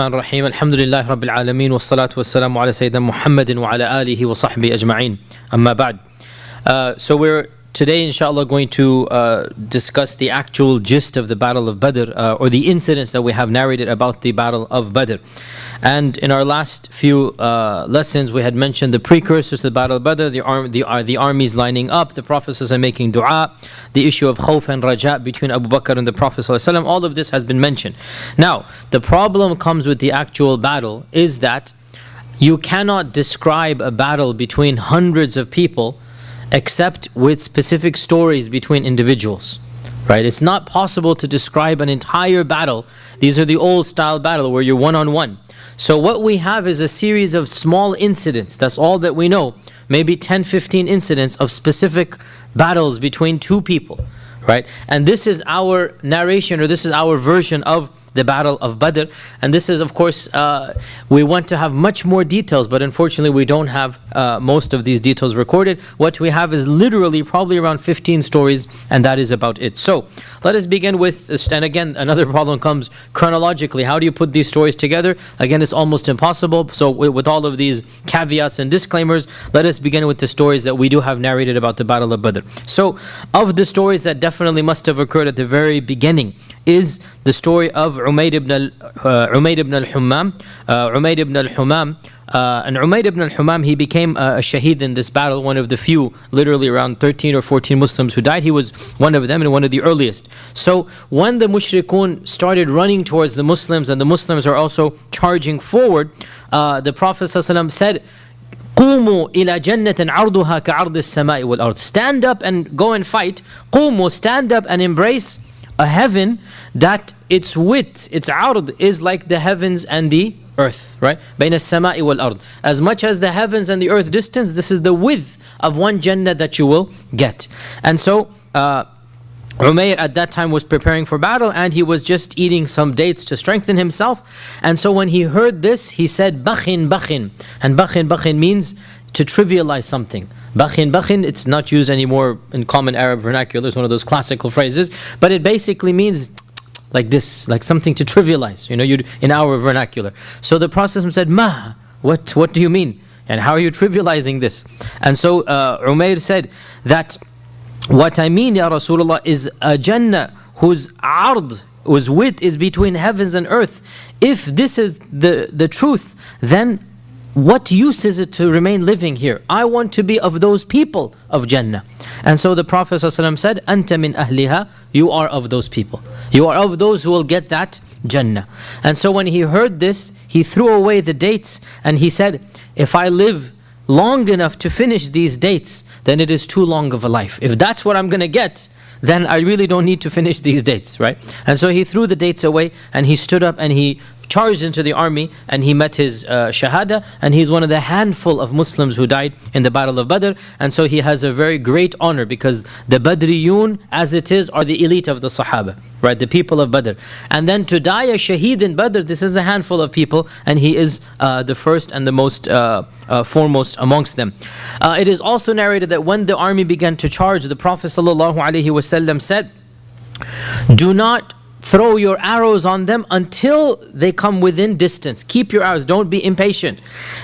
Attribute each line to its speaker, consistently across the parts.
Speaker 1: الرحمن الرحيم الحمد لله رب العالمين والصلاة والسلام على سيدنا محمد وعلى آله وصحبه أجمعين أما بعد. So we're today inshallah going to discuss the actual gist of the Battle of Badr, or the incidents that we have narrated about the Battle of Badr. And in our last few lessons we had mentioned the precursors to the Battle of Badr, the armies lining up, the Prophet ﷺ making dua, the issue of khawf and raja between Abu Bakr and the Prophet ﷺ. All of this has been mentioned. Now the problem comes with the actual battle is that you cannot describe a battle between hundreds of people except with specific stories between individuals, right? It's not possible to describe an entire battle. These are the old style battle where you're one-on-one. So what we have is a series of small incidents. That's all that we know. Maybe 10, 15 incidents of specific battles between two people, right? And this is our narration, or this is our version of the Battle of Badr. And this is, of course, we want to have much more details, but unfortunately we don't have most of these details recorded. What we have is literally probably around 15 stories, and that is about it. So let us begin with, and again another problem comes chronologically. How do you put these stories together? Again, it's almost impossible. So with all of these caveats and disclaimers, let us begin with the stories that we do have narrated about the Battle of Badr. So of the stories that definitely must have occurred at the very beginning is the story of Umayd ibn al-Humam. And Umayd ibn al-Humam, he became a shaheed in this battle, one of the few, literally around 13 or 14 Muslims who died. He was one of them and one of the earliest. So when the mushrikun started running towards the Muslims, and the Muslims are also charging forward, the Prophet ﷺ said, قوموا إلى جنة عرضها كعرض السماء والأرض. Stand up and go and fight. قوموا, stand up and embrace a heaven that its width, its ard, is like the heavens and the earth, right? بين السماء والأرض. As much as the heavens and the earth distance, this is the width of one Jannah that you will get. And so Umayr at that time was preparing for battle, and he was just eating some dates to strengthen himself. And so when he heard this, he said, bakhin, bakhin. And bakhin means to trivialize something. Bakhin, it's not used anymore in common Arab vernacular. It's one of those classical phrases, but it basically means like this, like something to trivialize, in our vernacular. So the Prophet said, ma, what do you mean? And how are you trivializing this? And so Umayr said that, what I mean, Ya Rasulullah, is a Jannah whose ard, whose width is between heavens and earth. If this is the truth, then what use is it to remain living here? I want to be of those people of Jannah. And so the Prophet ﷺ said, Anta min ahliha, you are of those people. You are of those who will get that Jannah. And so when he heard this, he threw away the dates and he said, if I live long enough to finish these dates, then it is too long of a life. If that's what I'm going to get, then I really don't need to finish these dates, right? And so he threw the dates away and he stood up and he charged into the army, and he met his shahada, and he's one of the handful of Muslims who died in the Battle of Badr. And so he has a very great honor, because the Badriyun, as it is, are the elite of the Sahaba, right? The people of Badr. And then to die a shaheed in Badr, this is a handful of people, and he is the first and the most foremost amongst them. It is also narrated that when the army began to charge, the Prophet ﷺ said, do not throw your arrows on them until they come within distance. Keep your arrows, don't be impatient.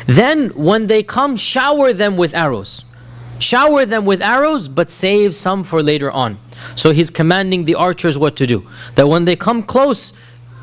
Speaker 1: Then when they come, shower them with arrows. Shower them with arrows, but save some for later on. So he's commanding the archers what to do. That when they come close,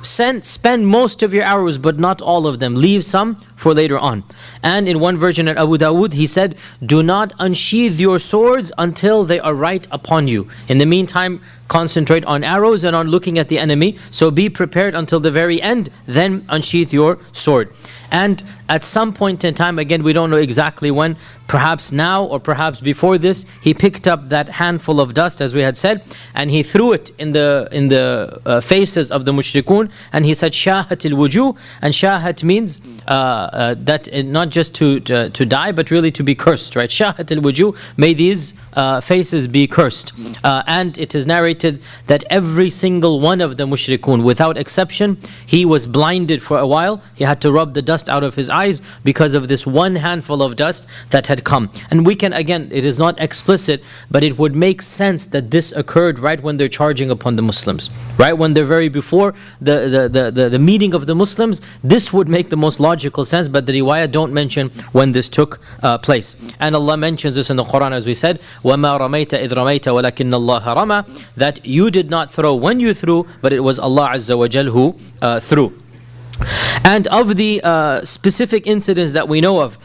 Speaker 1: spend most of your arrows, but not all of them. Leave some for later on. And in one version at Abu Dawood, he said, do not unsheath your swords until they are right upon you. In the meantime, concentrate on arrows and on looking at the enemy. So be prepared until the very end, then unsheath your sword. And at some point in time, again, we don't know exactly when, perhaps now or perhaps before this, he picked up that handful of dust, as we had said, and he threw it in the faces of the mushrikun, and he said, shahat al-wujuh. And shahat means that not just to die, but really to be cursed, right? Shahat al-wujuh, may these faces be cursed. And it is narrated that every single one of the mushrikun, without exception, he was blinded for a while. He had to rub the dust out of his eyes because of this one handful of dust that had come. And we can, again, it is not explicit, but it would make sense that this occurred right when they're charging upon the Muslims. Right when they're very before the meeting of the Muslims, this would make the most logical sense, but the riwayah don't mention when this took place. And Allah mentions this in the Quran, as we said, وَمَا رَمَيْتَ إِذْ رَمَيْتَ وَلَكِنَّ اللَّهَ رَمَى, that you did not throw when you threw, but it was Allah Azza wa Jal who threw. And of the specific incidents that we know of,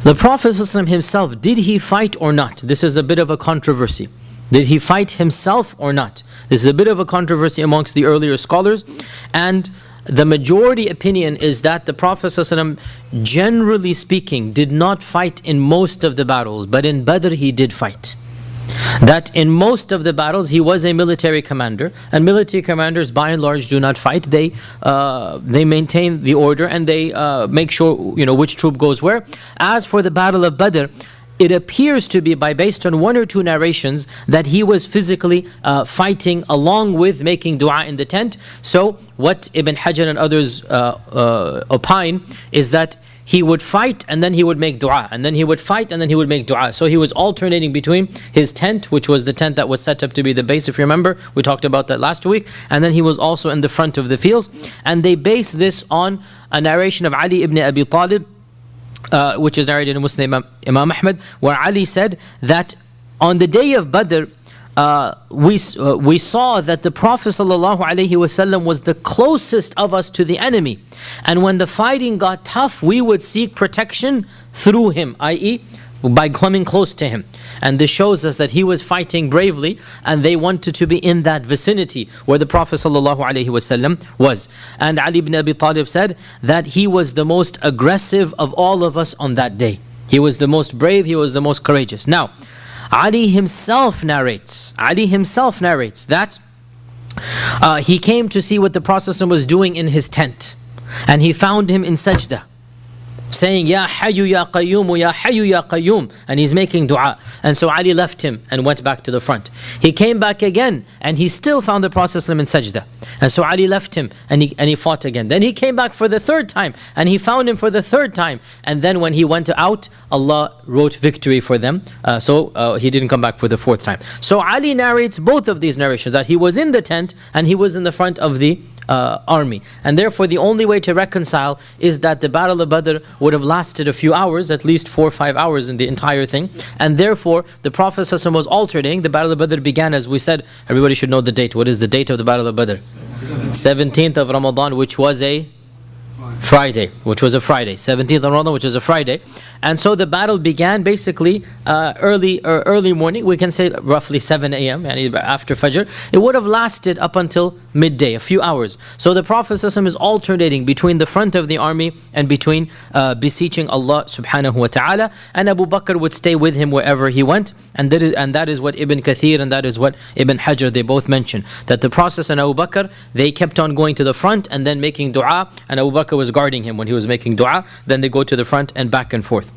Speaker 1: the Prophet ﷺ himself, did he fight or not? This is a bit of a controversy. Did he fight himself or not? This is a bit of a controversy amongst the earlier scholars, and the majority opinion is that the Prophet ﷺ, generally speaking, did not fight in most of the battles, but in Badr he did fight. That in most of the battles he was a military commander, and military commanders by and large do not fight. They maintain the order, and they make sure which troop goes where. As for the Battle of Badr, it appears to be, based on one or two narrations, that he was physically fighting along with making dua in the tent. So what Ibn Hajar and others opine is that he would fight and then he would make dua, and then he would fight and then he would make dua. So he was alternating between his tent, which was the tent that was set up to be the base, if you remember, we talked about that last week, and then he was also in the front of the fields. And they base this on a narration of Ali ibn Abi Talib, which is narrated in Muslim Imam Ahmad, where Ali said that on the day of Badr, we saw that the Prophet ﷺ was the closest of us to the enemy, and when the fighting got tough, we would seek protection through him, i.e. by coming close to him. And this shows us that he was fighting bravely, and they wanted to be in that vicinity where the Prophet ﷺ was. And Ali ibn Abi Talib said that he was the most aggressive of all of us on that day. He was the most brave, he was the most courageous. Now, Ali himself narrates that he came to see what the Prophet ﷺ was doing in his tent, and he found him in sajda, saying, Ya Hayyu Ya Qayyum, Ya Hayyu Ya Qayyum, and he's making dua. And so Ali left him and went back to the front. He came back again, and he still found the Prophet ﷺ in sajda. And so Ali left him, and he fought again. Then he came back for the third time, and he found him for the third time. And then when he went out, Allah wrote victory for them. So he didn't come back for the fourth time. So Ali narrates both of these narrations, that he was in the tent, and he was in the front of the army. And therefore the only way to reconcile is that the Battle of Badr would have lasted a few hours, at least 4 or 5 hours in the entire thing, and therefore the Prophet ﷺ was alternating. The Battle of Badr began, as we said, everybody should know the date. What is the date of the Battle of Badr? 17th of Ramadan, which was a Friday, 17th of Ramadan, which was a Friday. And so the battle began basically early morning, we can say roughly 7 a.m. and after Fajr. It would have lasted up until midday, a few hours. So the Prophet ﷺ is alternating between the front of the army and between beseeching Allah subhanahu wa ta'ala, and Abu Bakr would stay with him wherever he went. And that is what Ibn Kathir and that is what Ibn Hajar, they both mention, that the Prophet and Abu Bakr, they kept on going to the front and then making dua, and Abu Bakr was guarding him when he was making dua. Then they go to the front and back and forth.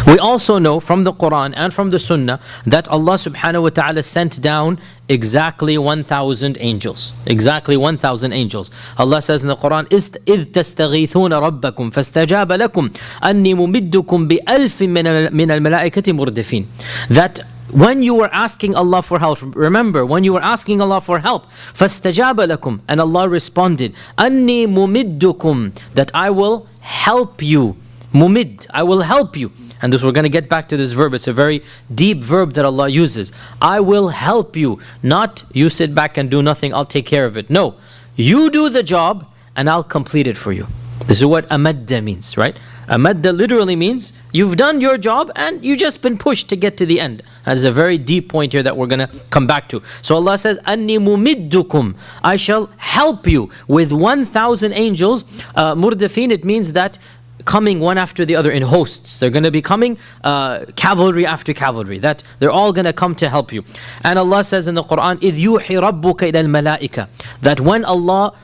Speaker 1: We also know from the Quran and from the Sunnah that Allah subhanahu wa ta'ala sent down exactly 1,000 angels. Exactly 1,000 angels. Allah says in the Quran, إِذْ تَسْتَغِيثُونَ رَبَّكُمْ فَاسْتَجَابَ لَكُمْ أَنِّي مُمِدُّكُمْ بِأَلْفٍ مِّنَ الْمَلَائِكَةِ مُرْدِفِينَ. That when you were asking Allah for help, remember, when you were asking Allah for help, فَاسْتَجَابَ لَكُمْ, and Allah responded, أَنِّي مُمِدُّكُمْ, that I will help you. Mumid, I will help you. And this, we're going to get back to this verb. It's a very deep verb that Allah uses. I will help you. Not you sit back and do nothing, I'll take care of it. No, you do the job and I'll complete it for you. This is what amadda means, right? Amadda literally means you've done your job and you've just been pushed to get to the end. That is a very deep point here that we're going to come back to. So Allah says, Anni mumiddukum, I shall help you with 1,000 angels. Murdafin, it means that coming one after the other in hosts. They're going to be coming cavalry after cavalry, that they're all going to come to help you. And Allah says in the Quran, إِذْ يُوحِي رَبُّكَ إِلَى الْمَلَائِكَةِ, that when Allah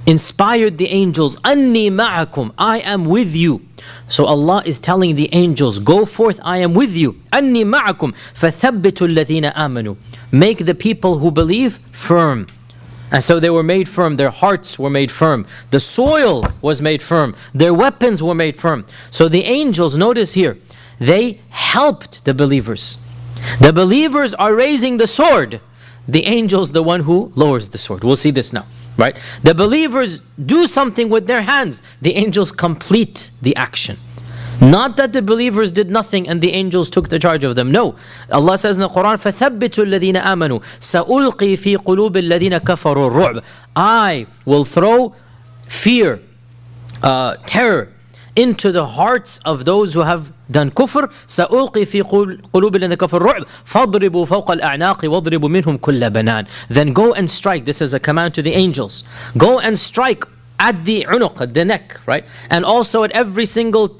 Speaker 1: inspired the angels, Anni ma'akum, I am with you. So Allah is telling the angels, go forth, I am with you. Anni ma'akum, fathabbitu alladhina amanu. Make the people who believe firm. And so they were made firm, their hearts were made firm, the soil was made firm, their weapons were made firm. So the angels, notice here, they helped the believers. The believers are raising the sword. The angels, the one who lowers the sword. We'll see this now, right? The believers do something with their hands. The angels complete the action. Not that the believers did nothing and the angels took the charge of them. No. Allah says in the Quran, فَثَبِّتُوا الَّذِينَ آمَنُوا سَأُلْقِي فِي قُلُوبِ الَّذِينَ كَفَرُوا الرُّعْبَ. I will throw fear, terror into the hearts of those who have done kufr. سألقي في قلوب الذين كفروا الرعب فاضربوا فوق الأعناق واضربوا منهم كل بنان. Then go and strike. This is a command to the angels. Go and strike at the unuq, at the neck, right? And also at every single,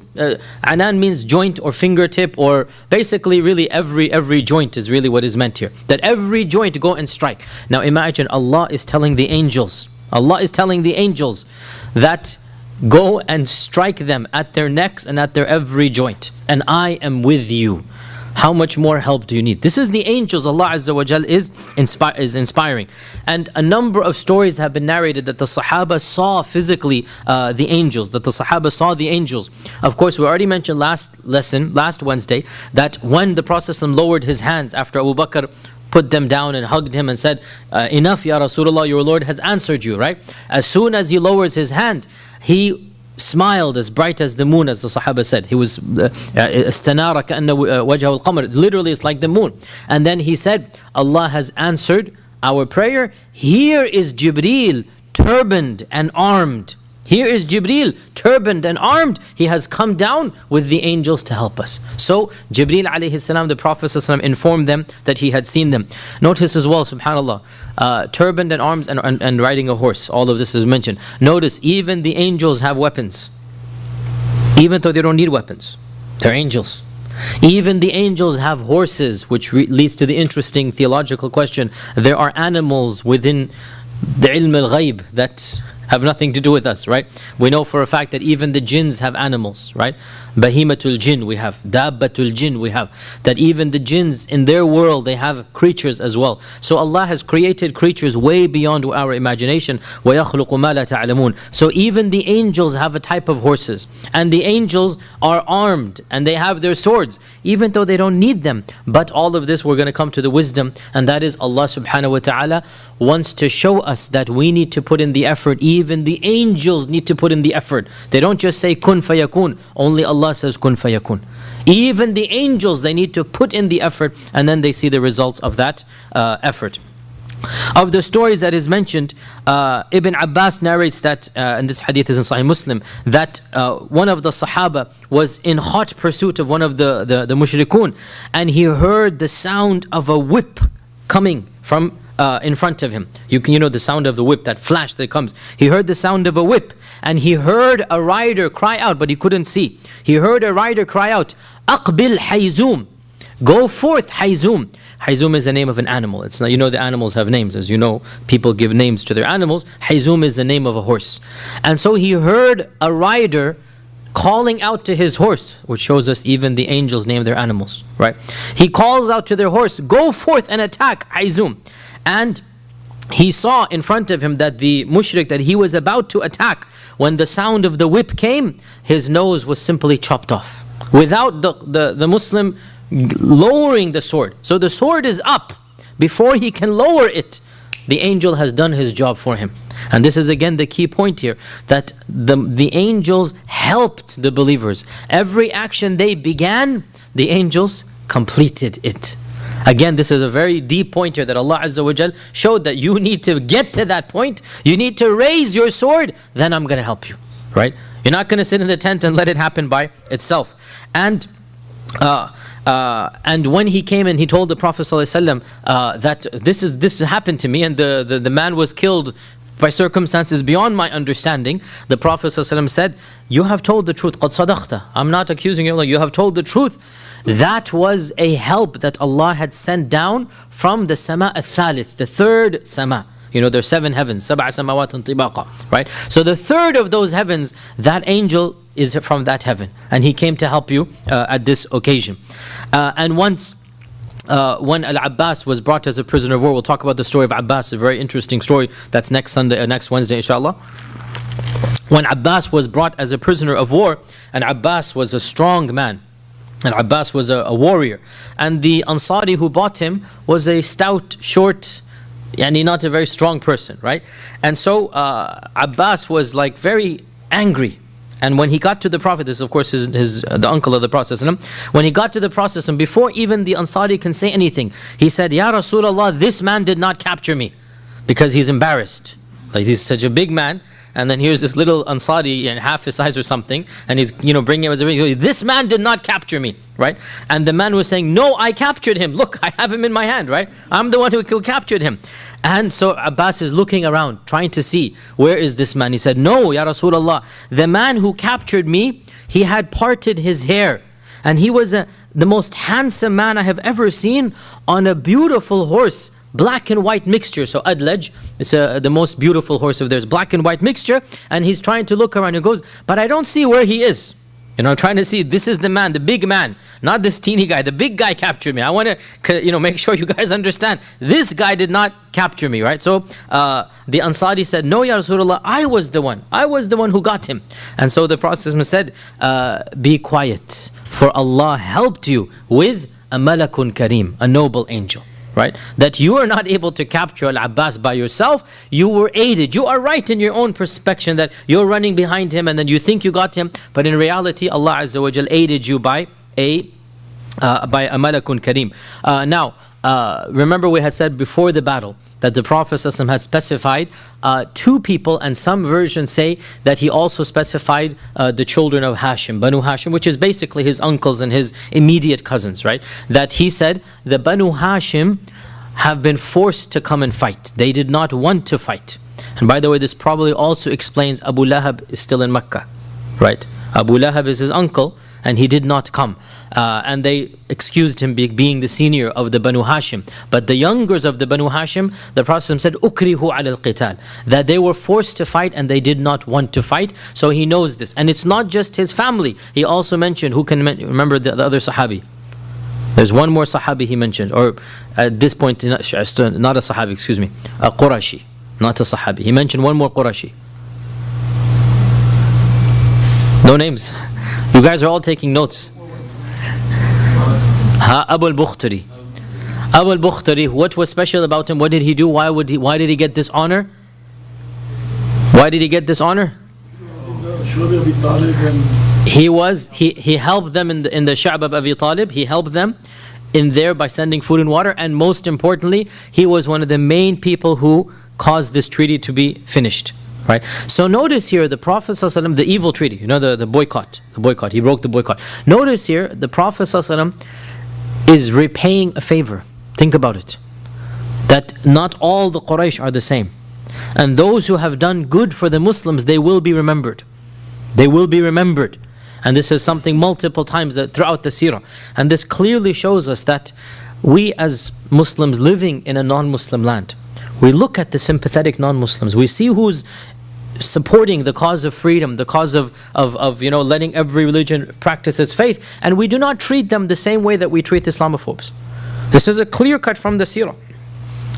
Speaker 1: anan means joint or fingertip, or basically really every joint is really what is meant here. That every joint go and strike. Now imagine Allah is telling the angels, that go and strike them at their necks and at their every joint. And I am with you. How much more help do you need? This is the angels Allah Azza wa Jal is inspiring. And a number of stories have been narrated that the Sahaba saw physically the angels, that the Sahaba saw the angels. Of course, we already mentioned last Wednesday, that when the Prophet lowered his hands after Abu Bakr put them down and hugged him and said, enough ya Rasulullah, your Lord has answered you, right? As soon as he lowers his hand, he smiled as bright as the moon, as the Sahaba said. He was استنار كأن وجهه القمر. Literally, it's like the moon. And then he said, Allah has answered our prayer. Here is Jibreel, turbaned and armed. Here is Jibreel, turbaned and armed. He has come down with the angels to help us. So Jibreel alayhi salam, the Prophet ﷺ, informed them that he had seen them. Notice as well, subhanAllah, turbaned and arms and riding a horse. All of this is mentioned. Notice, even the angels have weapons. Even though they don't need weapons. They're angels. Even the angels have horses, which leads to the interesting theological question. There are animals within the ilm al-ghayb that have nothing to do with us, right? We know for a fact that even the jinns have animals, right? Bahimatul jinn we have, dabbatul jinn we have. That even the jinns in their world, they have creatures as well. So Allah has created creatures way beyond our imagination. وَيَخْلُقُ مَا لَا تَعْلَمُونَ. So even the angels have a type of horses. And the angels are armed and they have their swords, even though they don't need them. But all of this, we're going to come to the wisdom, and that is Allah subhanahu wa ta'ala wants to show us that we need to put in the effort. Even the angels need to put in the effort. They don't just say kun fayakun. Only Allah says kun fayakun. Even the angels, they need to put in the effort, and then they see the results of that effort. Of the stories that is mentioned, Ibn Abbas narrates that, and this hadith is in Sahih Muslim, that one of the Sahaba was in hot pursuit of one of the mushrikun, and he heard the sound of a whip coming from in front of him. You know the sound of the whip, that flash that comes. He heard the sound of a whip, and he heard a rider cry out, but he couldn't see. He heard a rider cry out, "Aqbil Hayzum, go forth Hayzum." Hayzum is the name of an animal. It's not, the animals have names. As you know, people give names to their animals. Hayzum is the name of a horse. And so he heard a rider calling out to his horse, which shows us even the angels name their animals, right? He calls out to their horse, "Go forth and attack Hayzum." And he saw in front of him that the mushrik that he was about to attack, when the sound of the whip came, his nose was simply chopped off without the Muslim lowering the sword. So the sword is up. Before he can lower it, the angel has done his job for him. And this is again the key point here, that the angels helped the believers. Every action they began, the angels completed it. Again, this is a very deep point here, that Allah Azza wa Jal showed that you need to get to that point. You need to raise your sword, then I'm going to help you, right? You're not going to sit in the tent and let it happen by itself. And when he came and he told the Prophet ﷺ, that this happened to me, and the man was killed by circumstances beyond my understanding, the Prophet ﷺ said, "You have told the truth, قَدْ صَدَقْتَ. I'm not accusing you, you have told the truth." That was a help that Allah had sent down from the Sama al-Thalith, the third Sama. You know, there's 7 heavens, سبع سماوات طباقا, right? So the third of those heavens, that angel is from that heaven, and he came to help you at this occasion. And once when Al-Abbas was brought as a prisoner of war, we'll talk about the story of Abbas, a very interesting story. That's next Sunday, next Wednesday, inshallah. When Abbas was brought as a prisoner of war, and Abbas was a strong man, and Abbas was a warrior, and the Ansari who bought him was a stout, short, yani not a very strong person, right? And so Abbas was like very angry. And when he got to the Prophet, this is of course the uncle of the Prophet, when he got to the Prophet, and before even the Ansari can say anything, he said, Ya Rasulullah, this man did not capture me, because he's embarrassed. Like, he's such a big man, and then here's this little Ansari, and half his size or something, and he's bringing him as a, this man did not capture me, right? And the man was saying, no, I captured him. Look, I have him in my hand, right? I'm the one who captured him. And so Abbas is looking around, trying to see, where is this man? He said, no, Ya Rasulullah, the man who captured me, he had parted his hair, and he was the most handsome man I have ever seen on a beautiful horse, black and white mixture. So Adlaj, it's the most beautiful horse of theirs, black and white mixture, and he's trying to look around. He goes, but I don't see where he is. I'm trying to see, this is the man, the big man, not this teeny guy. The big guy captured me. I want to, make sure you guys understand. This guy did not capture me, right? So the Ansari said, no, Ya Rasulullah, I was the one. I was the one who got him. And so the Prophet said, be quiet, for Allah helped you with a malakun kareem, a noble angel. Right? That you are not able to capture Al-Abbas by yourself. You were aided. You are right in your own perspective that you're running behind him and then you think you got him. But in reality, Allah Azza wa Jal aided you by a malakun kareem. Now, remember we had said before the battle that the Prophet ﷺ had specified 2 people, and some versions say that he also specified the children of Hashim, Banu Hashim, which is basically his uncles and his immediate cousins, right? That he said the Banu Hashim have been forced to come and fight. They did not want to fight. And by the way, this probably also explains Abu Lahab is still in Mecca, right? Abu Lahab is his uncle, and he did not come. And they excused him being the senior of the Banu Hashim. But the youngers of the Banu Hashim, the Prophet said, Ukrihu ala al-qital, that they were forced to fight and they did not want to fight. So he knows this. And it's not just his family. He also mentioned, who can remember the other Sahabi? There's one more Sahabi he mentioned, or at this point, not a Sahabi, excuse me, a Qurashi, not a Sahabi. He mentioned one more Qurashi. No names. You guys are all taking notes. Abu al-Bukhtari. Abu al-Bukhtari, what was special about him? What did he do? Why did he get this honor? Why did he get this honor? He helped them in the Sha'b of Abi Talib. He helped them in there by sending food and water, and most importantly, he was one of the main people who caused this treaty to be finished. Right. So notice here the Prophet ﷺ, the evil treaty, the boycott, he broke the boycott. Notice here the Prophet ﷺ is repaying a favor. Think about it. That not all the Quraysh are the same. And those who have done good for the Muslims, they will be remembered. They will be remembered. And this is something multiple times throughout the seerah. And this clearly shows us that we as Muslims living in a non-Muslim land, we look at the sympathetic non-Muslims. We see who's supporting the cause of freedom, the cause of letting every religion practice its faith, and we do not treat them the same way that we treat Islamophobes. This is a clear cut from the seerah,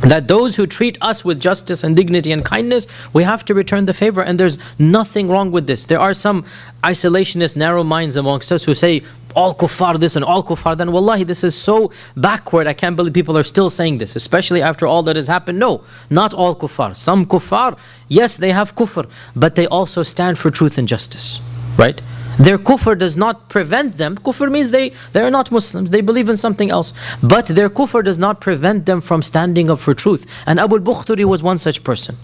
Speaker 1: that those who treat us with justice and dignity and kindness, we have to return the favor, and there's nothing wrong with this. There are some isolationist, narrow minds amongst us who say all kuffar this and all kuffar then. Wallahi, this is so backward. I can't believe people are still saying this, especially after all that has happened. No, not all kuffar. Some kuffar, yes, they have kufr, but they also stand for truth and justice, right? Their kufr does not prevent them. Kufr means they are not Muslims. They believe in something else. But their kufr does not prevent them from standing up for truth. And Abu al-Bukhtari was one such person.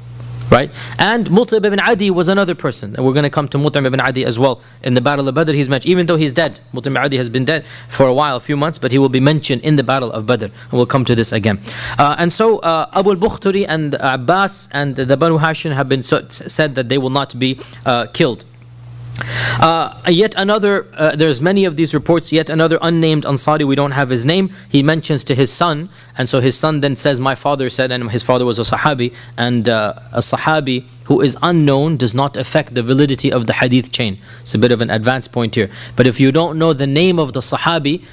Speaker 1: Right? And Mut'im ibn Adi was another person. And we're going to come to Mut'im ibn Adi as well. In the Battle of Badr, he's mentioned. Even though he's dead. Mut'im ibn Adi has been dead for a while, a few months, but he will be mentioned in the Battle of Badr. And we'll come to this again. And so Abu al-Bukhtari and Abbas and the Banu Hashim have been said that they will not be killed. Yet another, there's many of these reports, yet another unnamed Ansari, we don't have his name, he mentions to his son, and so his son then says, my father said, and his father was a Sahabi, and a Sahabi who is unknown does not affect the validity of the hadith chain. It's a bit of an advanced point here. But if you don't know the name of the Sahabi,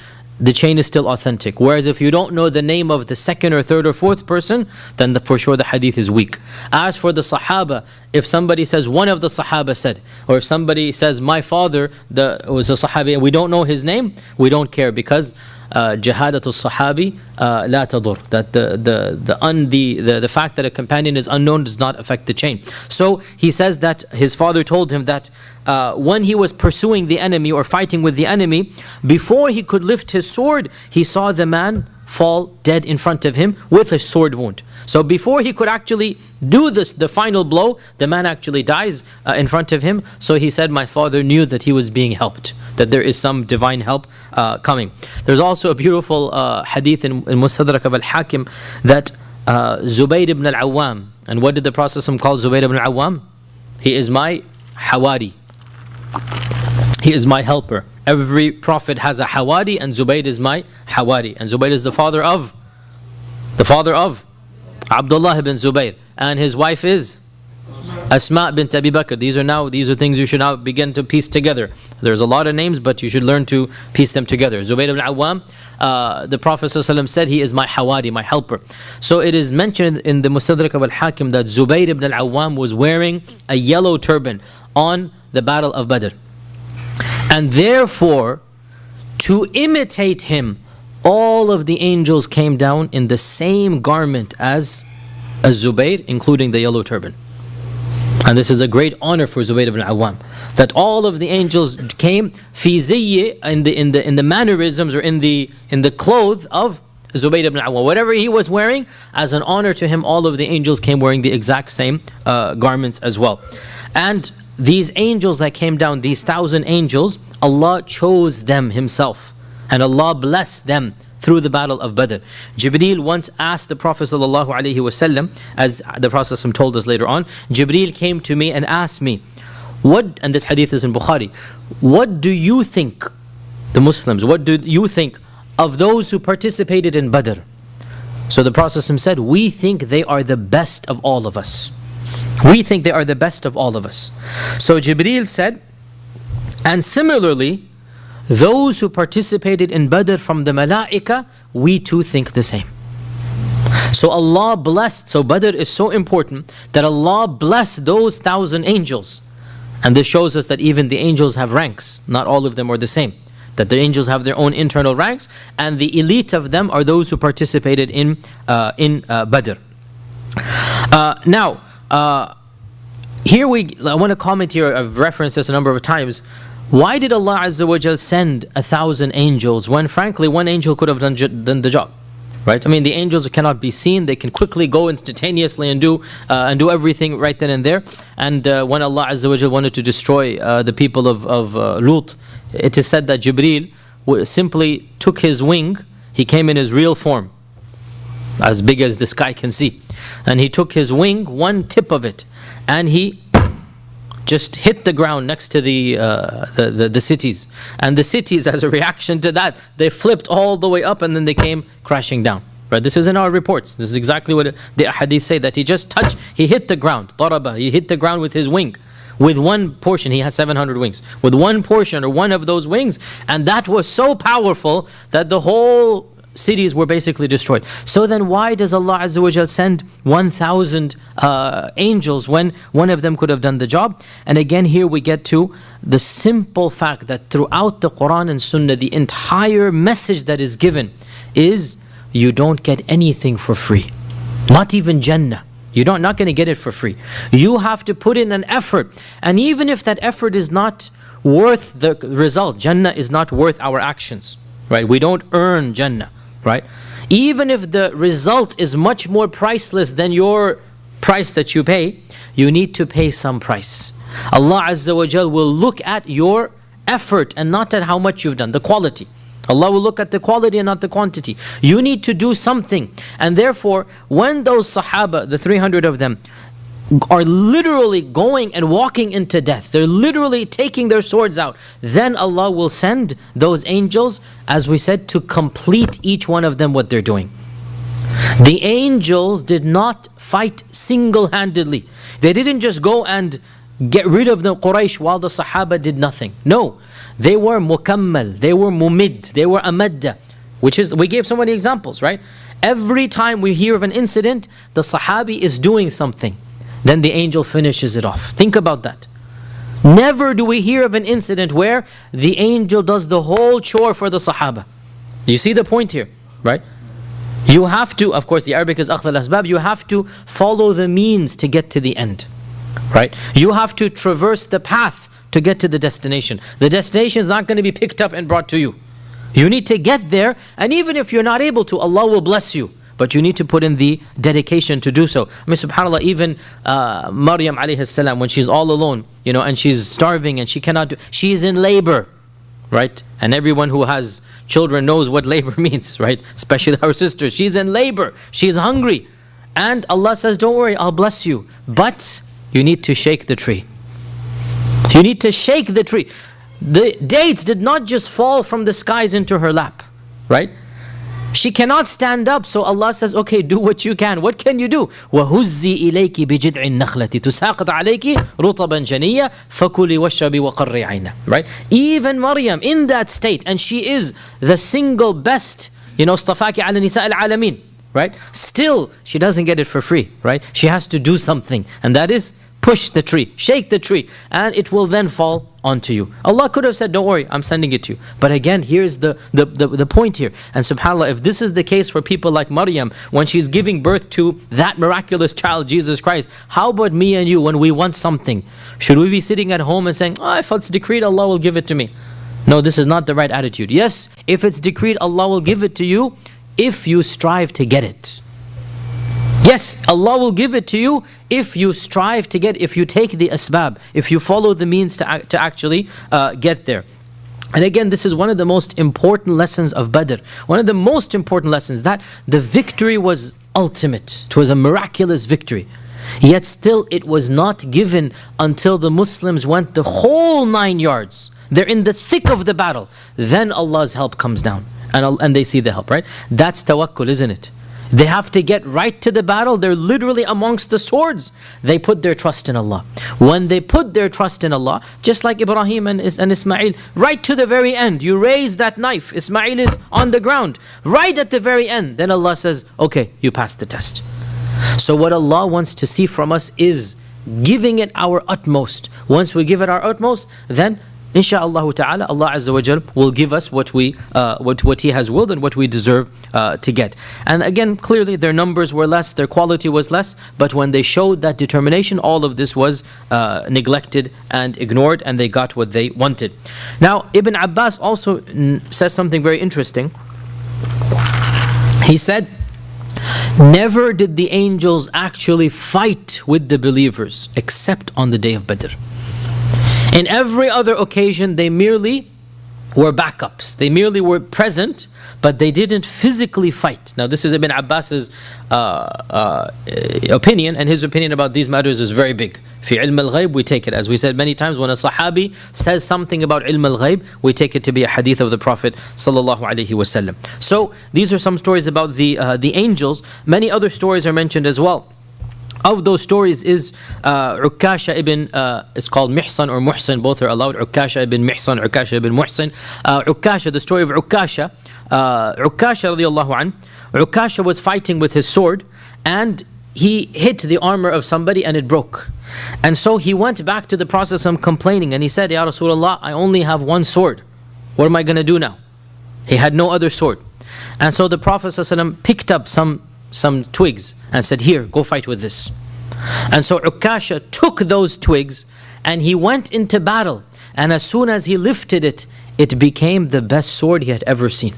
Speaker 1: the chain is still authentic. Whereas if you don't know the name of the second or third or fourth person, then for sure the hadith is weak. As for the Sahaba, if somebody says one of the Sahaba said, or if somebody says my father was a Sahabi and we don't know his name, we don't care, because Jahadatul Sahabi la tadur, that the fact that a companion is unknown does not affect the chain. So he says that his father told him that when he was pursuing the enemy or fighting with the enemy, before he could lift his sword, he saw the man fall dead in front of him with a sword wound. So before he could actually do this, the final blow, the man actually dies in front of him. So he said, my father knew that he was being helped, that there is some divine help coming. There's also a beautiful hadith in Mustadrak of al-Hakim that Zubayr ibn al-Awwam, and what did the Prophet call Zubayr ibn al-Awwam? He is my hawari. He is my helper. Every prophet has a hawari, and Zubayr is my hawari. And Zubayr is the father of Abdullah ibn Zubayr, and his wife is Asma bint Abi Bakr. These are things you should now begin to piece together. There's a lot of names, but you should learn to piece them together. Zubayr ibn Awwam, the Prophet ﷺ said, he is my hawari, my helper. So it is mentioned in the Mustadrak of al-Hakim that Zubayr ibn Awwam was wearing a yellow turban on the Battle of Badr. And therefore, to imitate him, all of the angels came down in the same garment as Zubayr, including the yellow turban. And this is a great honor for Zubayr ibn Awwam, that all of the angels came fi ziyyi, in the mannerisms or in the clothes of Zubayr ibn Awwam. Whatever he was wearing, as an honor to him, all of the angels came wearing the exact same garments as well. And these angels that came down, these 1,000 angels, Allah chose them Himself, and Allah blessed them through the battle of Badr. Jibreel once asked the Prophet ﷺ, as the Prophet ﷺ told us later on, Jibreel came to me and asked me, and this hadith is in Bukhari, what do you think, the Muslims, what do you think of those who participated in Badr? So the Prophet ﷺ said, we think they are the best of all of us. We think they are the best of all of us. So Jibreel said, and similarly, those who participated in Badr from the Malaika, we too think the same. So Allah blessed, so Badr is so important that Allah blessed those 1,000 angels. And this shows us that even the angels have ranks. Not all of them are the same. That the angels have their own internal ranks, and the elite of them are those who participated in Badr. Here I want to comment here, I've referenced this a number of times. Why did Allah Azza wa Jal send 1,000 angels when frankly one angel could have done the job? Right? I mean, the angels cannot be seen, they can quickly go instantaneously and do everything right then and there. And when Allah Azza wa Jal wanted to destroy the people of Lut, it is said that Jibreel simply took his wing, he came in his real form, as big as the sky can see. And he took his wing, one tip of it, and he just hit the ground next to the cities. And the cities, as a reaction to that, they flipped all the way up and then they came crashing down. Right? This is in our reports. This is exactly what the hadith say, that he just touched, he hit the ground. Daraba, he hit the ground with his wing. With one portion, he has 700 wings. With one portion or one of those wings, and that was so powerful that the whole cities were basically destroyed. So then why does Allah Azza wa Jal send 1,000 angels when one of them could have done the job? And again here we get to the simple fact that throughout the Quran and Sunnah, the entire message that is given is you don't get anything for free. Not even Jannah. You're not going to get it for free. You have to put in an effort. And even if that effort is not worth the result, Jannah is not worth our actions. Right? We don't earn Jannah. Right? Even if the result is much more priceless than your price that you pay, you need to pay some price. Allah Azza wa Jal will look at your effort and not at how much you've done, the quality. Allah will look at the quality and not the quantity. You need to do something. And therefore, when those Sahaba, the 300 of them, are literally going and walking into death. They're literally taking their swords out. Then Allah will send those angels, as we said, to complete each one of them what they're doing. The angels did not fight single-handedly. They didn't just go and get rid of the Quraysh while the Sahaba did nothing. No, they were mukammal, they were mumid, they were amadda, which is, we gave so many examples, right? Every time we hear of an incident, the Sahabi is doing something. Then the angel finishes it off. Think about that. Never do we hear of an incident where the angel does the whole chore for the Sahaba. You see the point here, right? You have to, of course the Arabic is akhdh al-asbab, you have to follow the means to get to the end, right? You have to traverse the path to get to the destination. The destination is not going to be picked up and brought to you. You need to get there, and even if you're not able to, Allah will bless you. But you need to put in the dedication to do so. I mean, subhanAllah, even Maryam alayhi salam, when she's all alone, and she's starving and she cannot do, she's in labor, right? And everyone who has children knows what labor means, right? Especially our sisters. She's in labor, she's hungry. And Allah says, don't worry, I'll bless you. But you need to shake the tree. You need to shake the tree. The dates did not just fall from the skies into her lap, right? She cannot stand up, so Allah says, okay, do what you can. What can you do? وَهُزِّي إِلَيْكِ بِجِدْعِ النَّخْلَةِ تُسَاقِطْ عَلَيْكِ رُطَبًا جَنِيًّا فَكُلِي وَاشْرَبِي وَقَرِّي عَيْنًا. Right? Even Maryam in that state, and she is the single best, اصطفاكِ على نساء العالمين, right? Still, she doesn't get it for free, right? She has to do something, and that is push the tree, shake the tree, and it will then fall onto you. Allah could have said, don't worry, I'm sending it to you. But again, here's the point here. And subhanAllah, if this is the case for people like Maryam, when she's giving birth to that miraculous child, Jesus Christ, how about me and you when we want something? Should we be sitting at home and saying, if it's decreed, Allah will give it to me? No, this is not the right attitude. Yes, if it's decreed, Allah will give it to you if you strive to get it. Yes, Allah will give it to you if you strive to get, if you take the asbab, if you follow the means to actually get there. And again, this is one of the most important lessons of Badr. One of the most important lessons, that the victory was ultimate. It was a miraculous victory. Yet still it was not given until the Muslims went the whole 9 yards. They're in the thick of the battle. Then Allah's help comes down and they see the help, right? That's tawakkul, isn't it? They have to get right to the battle. They're literally amongst the swords. They put their trust in Allah. When they put their trust in Allah, just like Ibrahim and Ismail, right to the very end, you raise that knife. Ismail is on the ground. Right at the very end, then Allah says, okay, you passed the test. So what Allah wants to see from us is giving it our utmost. Once we give it our utmost, then insha'Allah ta'ala, Allah Azza wa Jal will give us what He has willed and what we deserve to get. And again, clearly their numbers were less, their quality was less, but when they showed that determination, all of this was neglected and ignored, and they got what they wanted. Now, Ibn Abbas also says something very interesting. He said, never did the angels actually fight with the believers except on the day of Badr. In every other occasion, they merely were backups. They merely were present, but they didn't physically fight. Now, this is Ibn Abbas's opinion, and his opinion about these matters is very big. Fi ilm al-ghayb, we take it, as we said many times, when a Sahabi says something about ilm al-ghayb, we take it to be a hadith of the Prophet sallallahu alaihi wasallam. So, these are some stories about the angels. Many other stories are mentioned as well. Of those stories is Ukasha ibn, it's called Mihsan or Muhsin, both are allowed. Ukasha ibn Mihsan, Ukasha ibn Muhsin. Ukasha, the story of Ukasha. Ukasha radiallahu an. Ukasha was fighting with his sword, and he hit the armor of somebody and it broke. And so he went back to the Prophet complaining, and he said, Ya Rasulullah, I only have one sword. What am I going to do now? He had no other sword. And so the Prophet picked up some twigs and said, here, go fight with this. And so Ukasha took those twigs and he went into battle, and as soon as he lifted it, it became the best sword he had ever seen.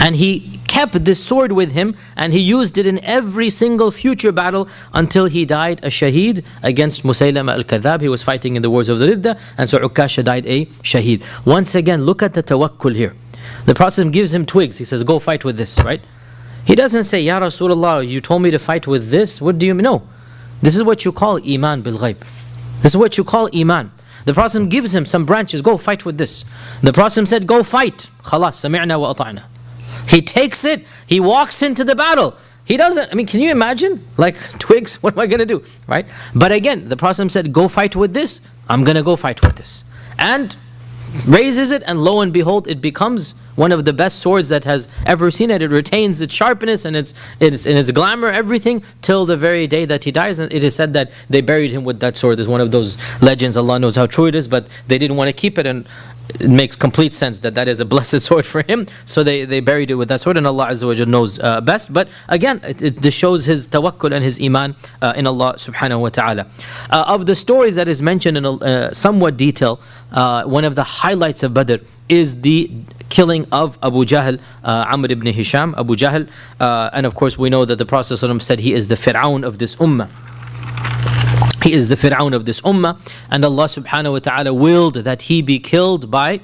Speaker 1: And he kept this sword with him, and he used it in every single future battle until he died a shaheed against Musaylama al-Kadhab. He was fighting in the wars of the Ridda, and so Ukasha died a shaheed. Once again, look at the tawakkul here. The Prophet gives him twigs. He says, go fight with this, right? He doesn't say, Ya Rasulullah, you told me to fight with this. What do you know? This is what you call iman bil ghaib. This is what you call iman. The Prophet gives him some branches, go fight with this. The Prophet said, go fight. Khalas, sami'na wa ata'na. He takes it, he walks into the battle. He doesn't, I mean, can you imagine? Like twigs, what am I going to do? Right? But again, the Prophet said, go fight with this. I'm going to go fight with this. And raises it, and lo and behold, it becomes one of the best swords that has ever seen it. It retains its sharpness and its glamour, everything, till the very day that he dies. And it is said that they buried him with that sword. It's one of those legends, Allah knows how true it is, but they didn't want to keep it, and it makes complete sense that that is a blessed sword for him. So they buried it with that sword, and Allah Azza wa Jalla knows best. But again, this shows his tawakkul and his iman in Allah subhanahu wa ta'ala. Of the stories that is mentioned in somewhat detail, one of the highlights of Badr is the killing of Abu Jahl, Amr ibn Hisham, Abu Jahl. And of course we know that the Prophet ﷺ said he is the Fir'aun of this ummah. He is the Fir'aun of this ummah, and Allah subhanahu wa ta'ala willed that he be killed by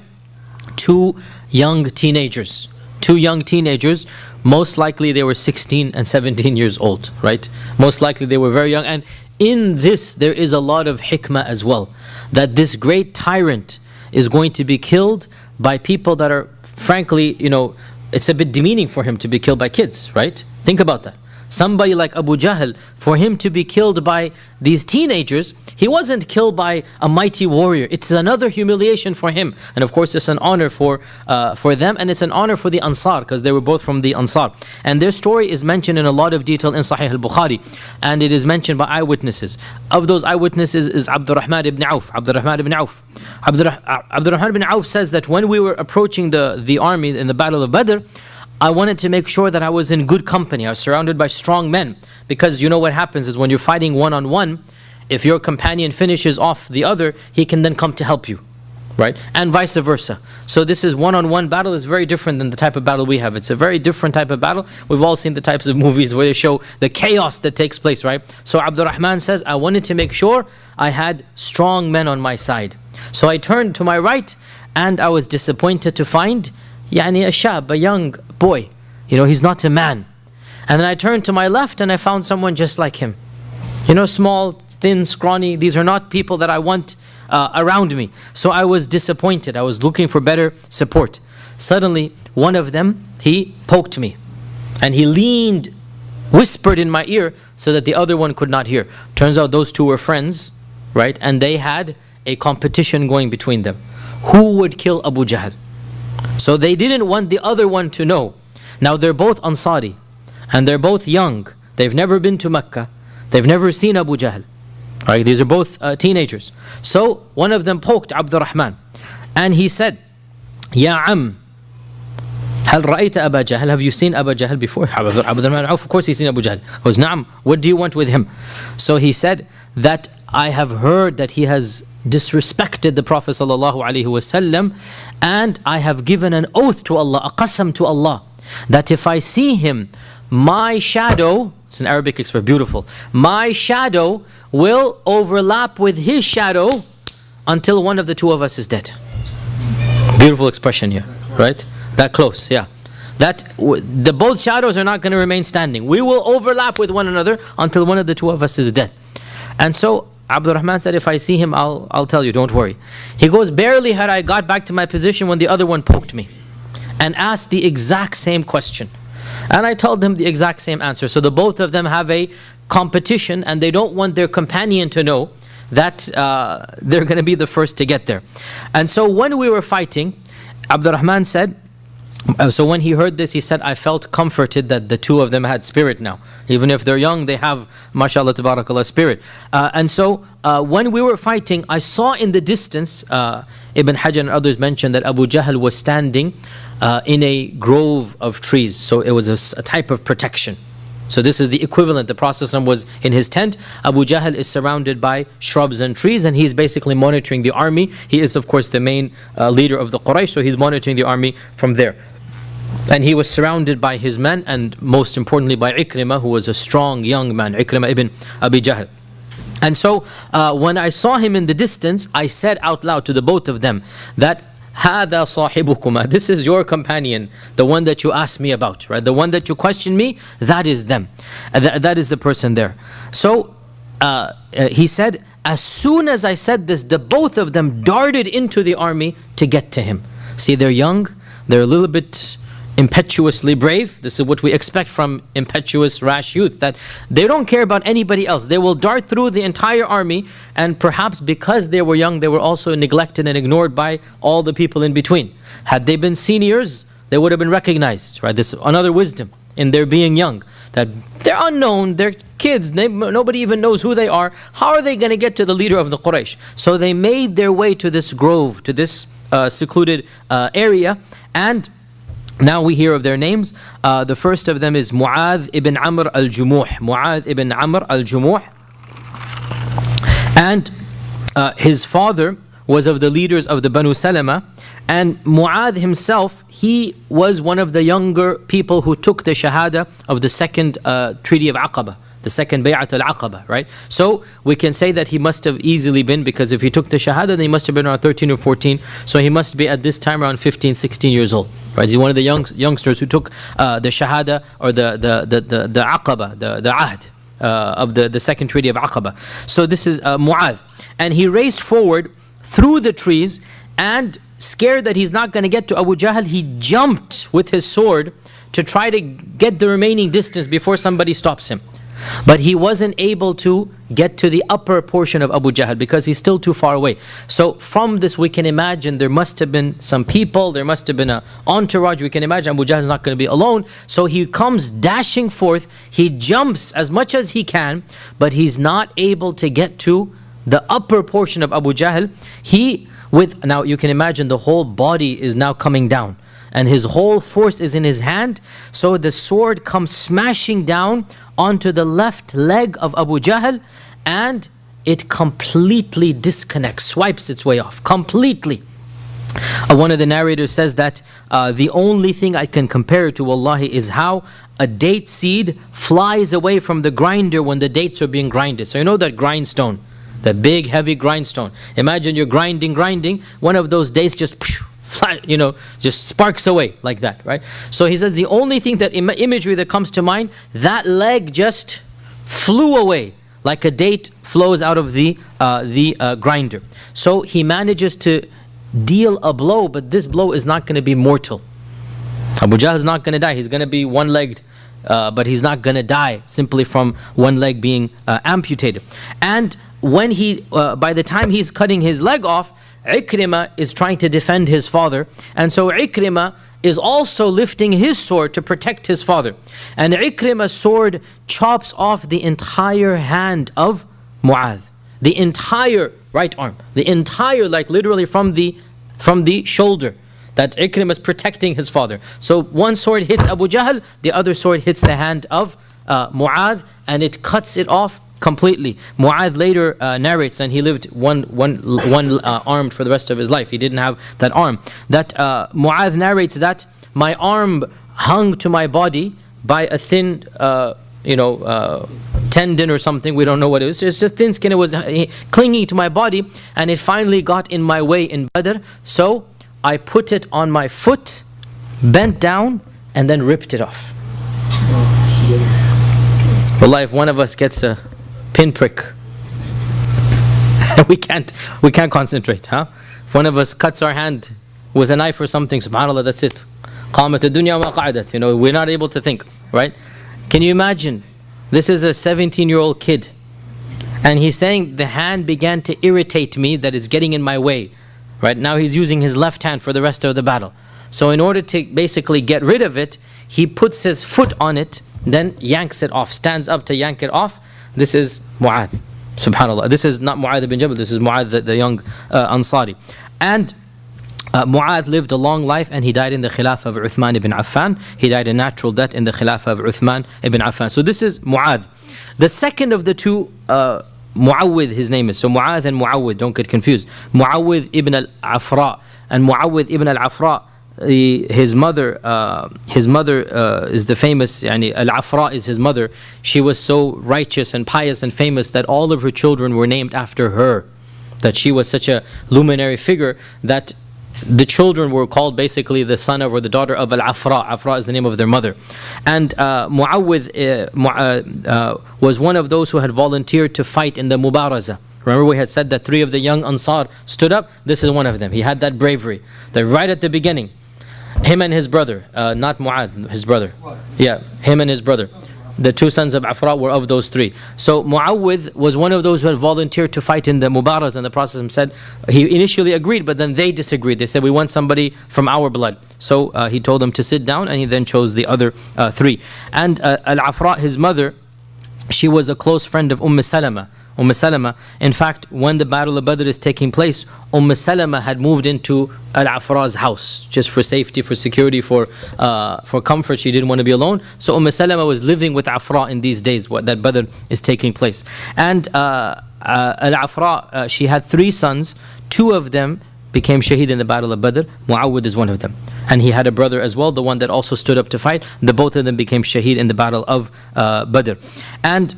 Speaker 1: two young teenagers. Two young teenagers, most likely they were 16 and 17 years old, right? Most likely they were very young. And in this there is a lot of hikmah as well, that this great tyrant is going to be killed by people that are, frankly, it's a bit demeaning for him to be killed by kids, right? Think about that. Somebody like Abu Jahl, for him to be killed by these teenagers, he wasn't killed by a mighty warrior. It's another humiliation for him. And of course it's an honor for them, and it's an honor for the Ansar, because they were both from the Ansar. And their story is mentioned in a lot of detail in Sahih al-Bukhari, and it is mentioned by eyewitnesses. Of those eyewitnesses is Abdurrahman ibn Auf. Abdurrahman ibn Auf says that when we were approaching the army in the Battle of Badr, I wanted to make sure that I was in good company. I was surrounded by strong men. Because you know what happens is when you're fighting one-on-one, if your companion finishes off the other, he can then come to help you. Right? And vice versa. So this is one-on-one battle is very different than the type of battle we have. It's a very different type of battle. We've all seen the types of movies where they show the chaos that takes place, right? So Abdurrahman says, I wanted to make sure I had strong men on my side. So I turned to my right, and I was disappointed to find a shab, a young boy. He's not a man. And then I turned to my left and I found someone just like him. Small, thin, scrawny. These are not people that I want around me. So I was disappointed. I was looking for better support. Suddenly, one of them, he poked me. And he leaned, whispered in my ear so that the other one could not hear. Turns out those two were friends, right? And they had a competition going between them. Who would kill Abu Jahl? So they didn't want the other one to know. Now they're both Ansari, and they're both young. They've never been to Mecca. They've never seen Abu Jahl. Right? These are both teenagers. So one of them poked Abdurrahman, and he said, Ya Am, هل رأيت أبا جهل? Have you seen Abu Jahl before? Abdurrahman, of course he's seen Abu Jahl. He goes, Naam, what do you want with him? So he said that I have heard that he has disrespected the Prophet ﷺ, and I have given an oath to Allah, a qasam to Allah, that if I see him, my shadow, it's an Arabic expression, beautiful, my shadow will overlap with his shadow until one of the two of us is dead. Beautiful expression here, right? That close, yeah. That the both shadows are not going to remain standing. We will overlap with one another until one of the two of us is dead. And so Abdurrahman said, if I see him, I'll tell you, don't worry. He goes, barely had I got back to my position when the other one poked me and asked the exact same question. And I told him the exact same answer. So the both of them have a competition, and they don't want their companion to know that they're going to be the first to get there. And so when we were fighting, Abdurrahman said, so when he heard this, he said, I felt comforted that the two of them had spirit now. Even if they're young, they have, mashallah, tabarakallah, spirit. And so when we were fighting, I saw in the distance, Ibn Hajar and others mentioned that Abu Jahl was standing in a grove of trees. So it was a type of protection. So this is the equivalent. The Prophet was in his tent. Abu Jahl is surrounded by shrubs and trees, and he's basically monitoring the army. He is, of course, the main leader of the Quraysh, so he's monitoring the army from there. And he was surrounded by his men, and most importantly by Ikrimah, who was a strong young man, Ikrimah ibn Abi Jahl. And so when I saw him in the distance, I said out loud to the both of them that هَذَا صَاحِبُكُمَا, this is your companion, the one that you asked me about, right? The one that you questioned me, that is them. That is the person there. So he said, as soon as I said this, the both of them darted into the army to get to him. See, they're young, they're a little bit impetuously brave. This is what we expect from impetuous, rash youth, that they don't care about anybody else. They will dart through the entire army, and perhaps because they were young, they were also neglected and ignored by all the people in between. Had they been seniors, they would have been recognized, right? This is another wisdom in their being young, that they're unknown, they're kids, nobody even knows who they are. How are they going to get to the leader of the Quraysh? So they made their way to this grove, to this secluded area, and now we hear of their names. The first of them is Mu'adh ibn Amr al-Jumuh. Mu'adh ibn Amr al-Jumuh. And his father was of the leaders of the Banu Salama. And Mu'adh himself, he was one of the younger people who took the Shahada of the second Treaty of Aqaba, the second Bay'at al-Aqaba, right? So we can say that he must have easily been, because if he took the Shahada, then he must have been around 13 or 14. So he must be at this time around 15, 16 years old, right? He's one of the youngsters who took the Shahada, or the Aqaba, the Ahd of the second Treaty of Aqaba. So this is Mu'adh. And he raced forward through the trees, and scared that he's not going to get to Abu Jahl, he jumped with his sword to try to get the remaining distance before somebody stops him. But he wasn't able to get to the upper portion of Abu Jahl because he's still too far away. So from this we can imagine there must have been some people, there must have been an entourage. We can imagine Abu Jahl is not going to be alone. So he comes dashing forth, he jumps as much as he can, but he's not able to get to the upper portion of Abu Jahl. Now you can imagine the whole body is now coming down, and his whole force is in his hand. So the sword comes smashing down onto the left leg of Abu Jahl, and it completely disconnects, swipes its way off completely. One of the narrators says that the only thing I can compare it to, wallahi, is how a date seed flies away from the grinder when the dates are being grinded. So you know that grindstone, that big heavy grindstone. Imagine you're grinding, one of those dates just just sparks away like that, right? So he says the only thing, that imagery that comes to mind, that leg just flew away like a date flows out of the grinder. So he manages to deal a blow, but this blow is not going to be mortal. Abu Jahl is not going to die. He's going to be one-legged, but he's not going to die simply from one leg being amputated. And when by the time he's cutting his leg off, Ikrimah is trying to defend his father, and so Ikrimah is also lifting his sword to protect his father. And Ikrimah's sword chops off the entire hand of Mu'adh, the entire right arm, the entire, like literally from the shoulder, that Ikrimah is protecting his father. So one sword hits Abu Jahl, the other sword hits the hand of Mu'adh, and it cuts it off completely. Mu'adh later narrates, and he lived one armed for the rest of his life. He didn't have that arm. That Mu'adh narrates that my arm hung to my body by a thin, tendon or something. We don't know what it was. It's just thin skin. It was clinging to my body, and it finally got in my way in Badr. So I put it on my foot, bent down, and then ripped it off. Wallah, if one of us gets a pinprick, we can't concentrate, huh? If one of us cuts our hand with a knife or something, subhanAllah, that's it. قامت الدنيا وما قعدت. We're not able to think, right? Can you imagine? This is a 17-year-old kid, and he's saying the hand began to irritate me, that it's getting in my way. Right now he's using his left hand for the rest of the battle. So in order to basically get rid of it, he puts his foot on it, then yanks it off, stands up to yank it off. This is Mu'adh, subhanAllah. This is not Mu'adh ibn Jabal, this is Mu'adh the young Ansari. And Mu'adh lived a long life, and he died in the Khilafah of Uthman ibn Affan. He died a natural death in the Khilafah of Uthman ibn Affan. So this is Mu'adh. The second of the two, Mu'awwidh, his name is. So Mu'adh and Mu'awwidh, don't get confused. Mu'awwidh ibn al-Afra. And Mu'awwidh ibn al-Afra, his mother is the famous, al-Afra is his mother. She was so righteous and pious and famous that all of her children were named after her. That she was such a luminary figure that the children were called basically the son of or the daughter of Al-Afra. Afra is the name of their mother. And Muawwidh was one of those who had volunteered to fight in the Mubaraza. Remember we had said that 3 of the young Ansar stood up? This is one of them. He had that bravery. That right at the beginning, him and his brother, not Mu'adh, his brother. Yeah, him and his brother. The 2 sons of Afra were of those 3. So Muawwidh was one of those who had volunteered to fight in the Mubaraz, and the Prophet said, he initially agreed, but then they disagreed. They said, we want somebody from our blood. So he told them to sit down, and he then chose the other 3. And Al-Afra, his mother, she was a close friend of Salama. Salama, in fact, when the Battle of Badr is taking place, Salama had moved into Al-Afra's house, just for safety, for security, for comfort. She didn't want to be alone. So Salama was living with Afra in these days that Badr is taking place. And Al-Afra, she had 3 sons. 2 of them became shaheed in the Battle of Badr. Muawwidh is one of them. And he had a brother as well, the one that also stood up to fight. Both of them became shaheed in the Battle of Badr. And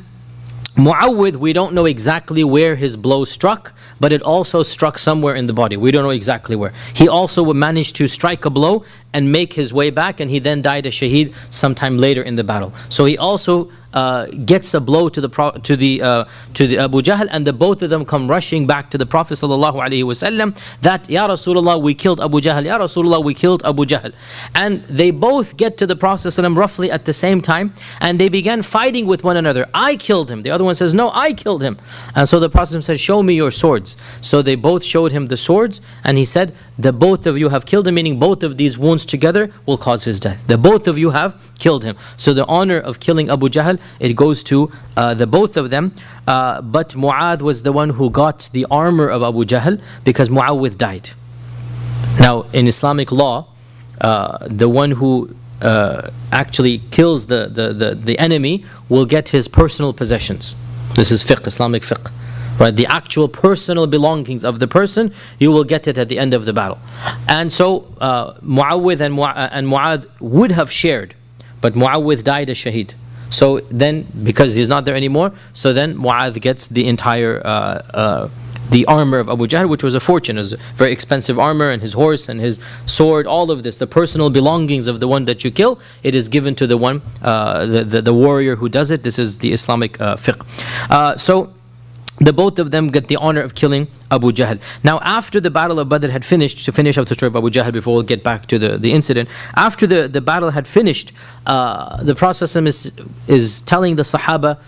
Speaker 1: Muawwidh, we don't know exactly where his blow struck, but it also struck somewhere in the body. We don't know exactly where. He also managed to strike a blow and make his way back, and he then died a shaheed sometime later in the battle. So he also gets a blow to the Abu Jahl, and the both of them come rushing back to the Prophet ﷺ that, Ya Rasulullah, we killed Abu Jahl. Ya Rasulullah, we killed Abu Jahl. And they both get to the Prophet ﷺ roughly at the same time, and they began fighting with one another. I killed him. The other one says, no, I killed him. And so the Prophet said, show me your swords. So they both showed him the swords, and he said, the both of you have killed him, meaning both of these wounds together will cause his death. The both of you have killed him. So the honor of killing Abu Jahl, it goes to the both of them. But Mu'adh was the one who got the armor of Abu Jahl because Muawwidh died. Now in Islamic law, the one who actually kills the enemy will get his personal possessions. This is fiqh, Islamic fiqh. Right, the actual personal belongings of the person, you will get it at the end of the battle. And so Muawwidh and Mu'adh would have shared, but Muawwidh died a shaheed. So then, because he's not there anymore, so then Mu'adh gets the entire the armor of Abu Jahl, which was a fortune. It was a very expensive armor, and his horse and his sword, all of this, the personal belongings of the one that you kill, it is given to the one, the warrior who does it. This is the Islamic fiqh. So the both of them get the honor of killing Abu Jahl. Now after the Battle of Badr had finished, to finish up the story of Abu Jahl before we'll get back to the incident, after the battle had finished, the Prophet is telling the Sahaba,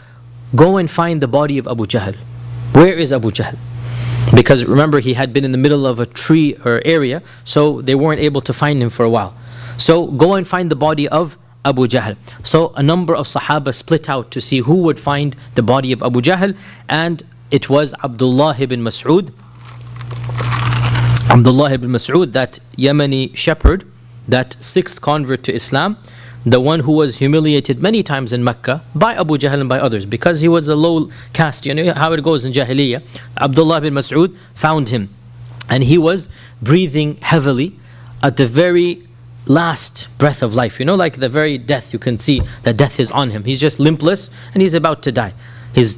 Speaker 1: go and find the body of Abu Jahl. Where is Abu Jahl? Because remember, he had been in the middle of a tree or area, so they weren't able to find him for a while. So go and find the body of Abu Jahl. So a number of Sahaba split out to see who would find the body of Abu Jahl, and it was Abdullah ibn Mas'ud. Abdullah ibn Mas'ud, that Yemeni shepherd, that 6th convert to Islam, the one who was humiliated many times in Mecca by Abu Jahl and by others because he was a low caste. You know how it goes in Jahiliyyah. Abdullah ibn Mas'ud found him, and he was breathing heavily at the very last breath of life. You know, like the very death, you can see that death is on him. He's just limpless and he's about to die. He's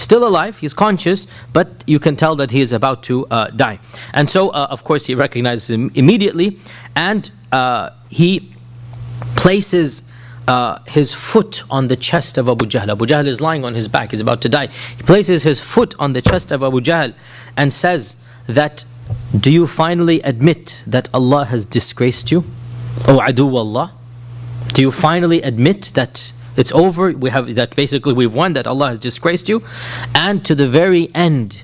Speaker 1: still alive, he's conscious, but you can tell that he is about to die. And so, of course, he recognizes him immediately, and he places his foot on the chest of Abu Jahl. Abu Jahl is lying on his back, he's about to die. He places his foot on the chest of Abu Jahl and says that, do you finally admit that Allah has disgraced you? O adu Allah? Do you finally admit that it's over, we have that, basically we've won, that Allah has disgraced you? And to the very end,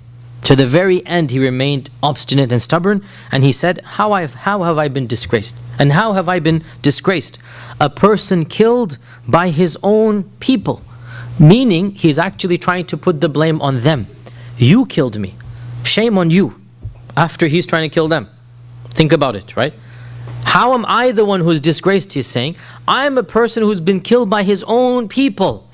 Speaker 1: he remained obstinate and stubborn, and he said, how have I been disgraced? And how have I been disgraced? A person killed by his own people, meaning he's actually trying to put the blame on them. You killed me, shame on you, after he's trying to kill them. Think about it, right? How am I the one who's disgraced, he's saying? I'm a person who's been killed by his own people.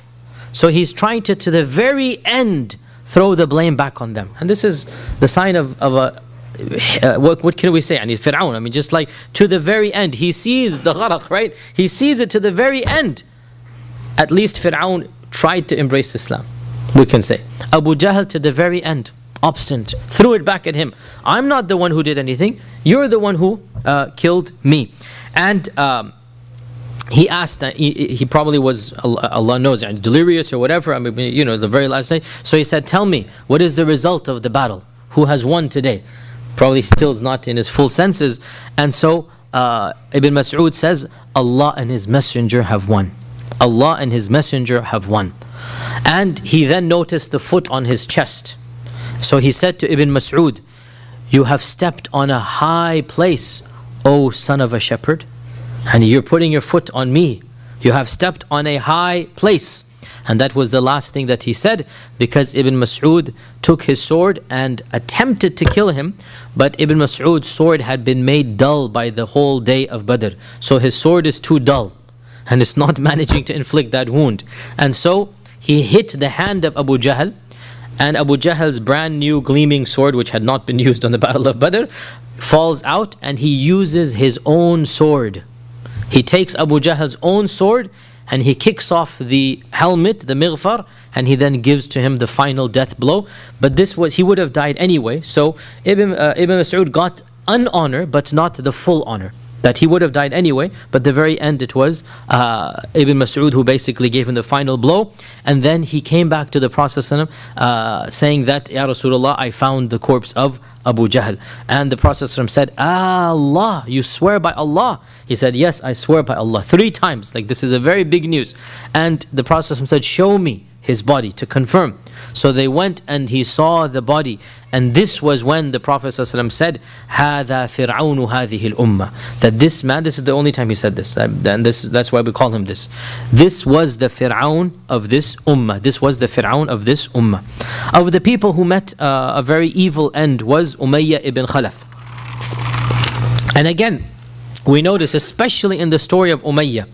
Speaker 1: So he's trying to the very end, throw the blame back on them. And this is the sign of a, what can we say? I mean, Fir'aun, I mean, just like to the very end, he sees the gharaq, right? He sees it to the very end. At least Fir'aun tried to embrace Islam, we can say. Abu Jahl to the very end, obstinate, threw it back at him. I'm not the one who did anything. You're the one who killed me. And he asked, he probably was, Allah knows, delirious or whatever, I mean, the very last day. So he said, tell me, what is the result of the battle? Who has won today? Probably still is not in his full senses. And so Ibn Mas'ud says, Allah and His Messenger have won. Allah and His Messenger have won. And he then noticed the foot on his chest. So he said to Ibn Mas'ud, you have stepped on a high place, O son of a shepherd, and you're putting your foot on me. You have stepped on a high place. And that was the last thing that he said, because Ibn Mas'ud took his sword and attempted to kill him, but Ibn Mas'ud's sword had been made dull by the whole day of Badr. So his sword is too dull, and it's not managing to inflict that wound. And so he hit the hand of Abu Jahl, and Abu Jahl's brand new gleaming sword, which had not been used on the Battle of Badr, falls out, and he uses his own sword. He takes Abu Jahl's own sword and he kicks off the helmet, the mighfar, and he then gives to him the final death blow. But he would have died anyway. So Ibn Mas'ud got an honor, but not the full honor. That he would have died anyway, but the very end it was Ibn Mas'ud who basically gave him the final blow. And then he came back to the Prophet saying that, Ya Rasulullah, I found the corpse of Abu Jahl. And the Prophet said, Allah, you swear by Allah? He said, yes, I swear by Allah. 3 times, like this is a very big news. And the Prophet said, show me his body to confirm. So they went and he saw the body, and this was when the Prophet ﷺ said, هَذَا فِرْعَوْنُ هَذِهِ الْأُمَّةِ, that this man, this is the only time he said this, and that's why we call him this. This was the Fir'aun of this ummah. This was the Fir'aun of this ummah. Of the people who met a very evil end was Umayyah ibn Khalaf. And again, we notice, especially in the story of Umayyah,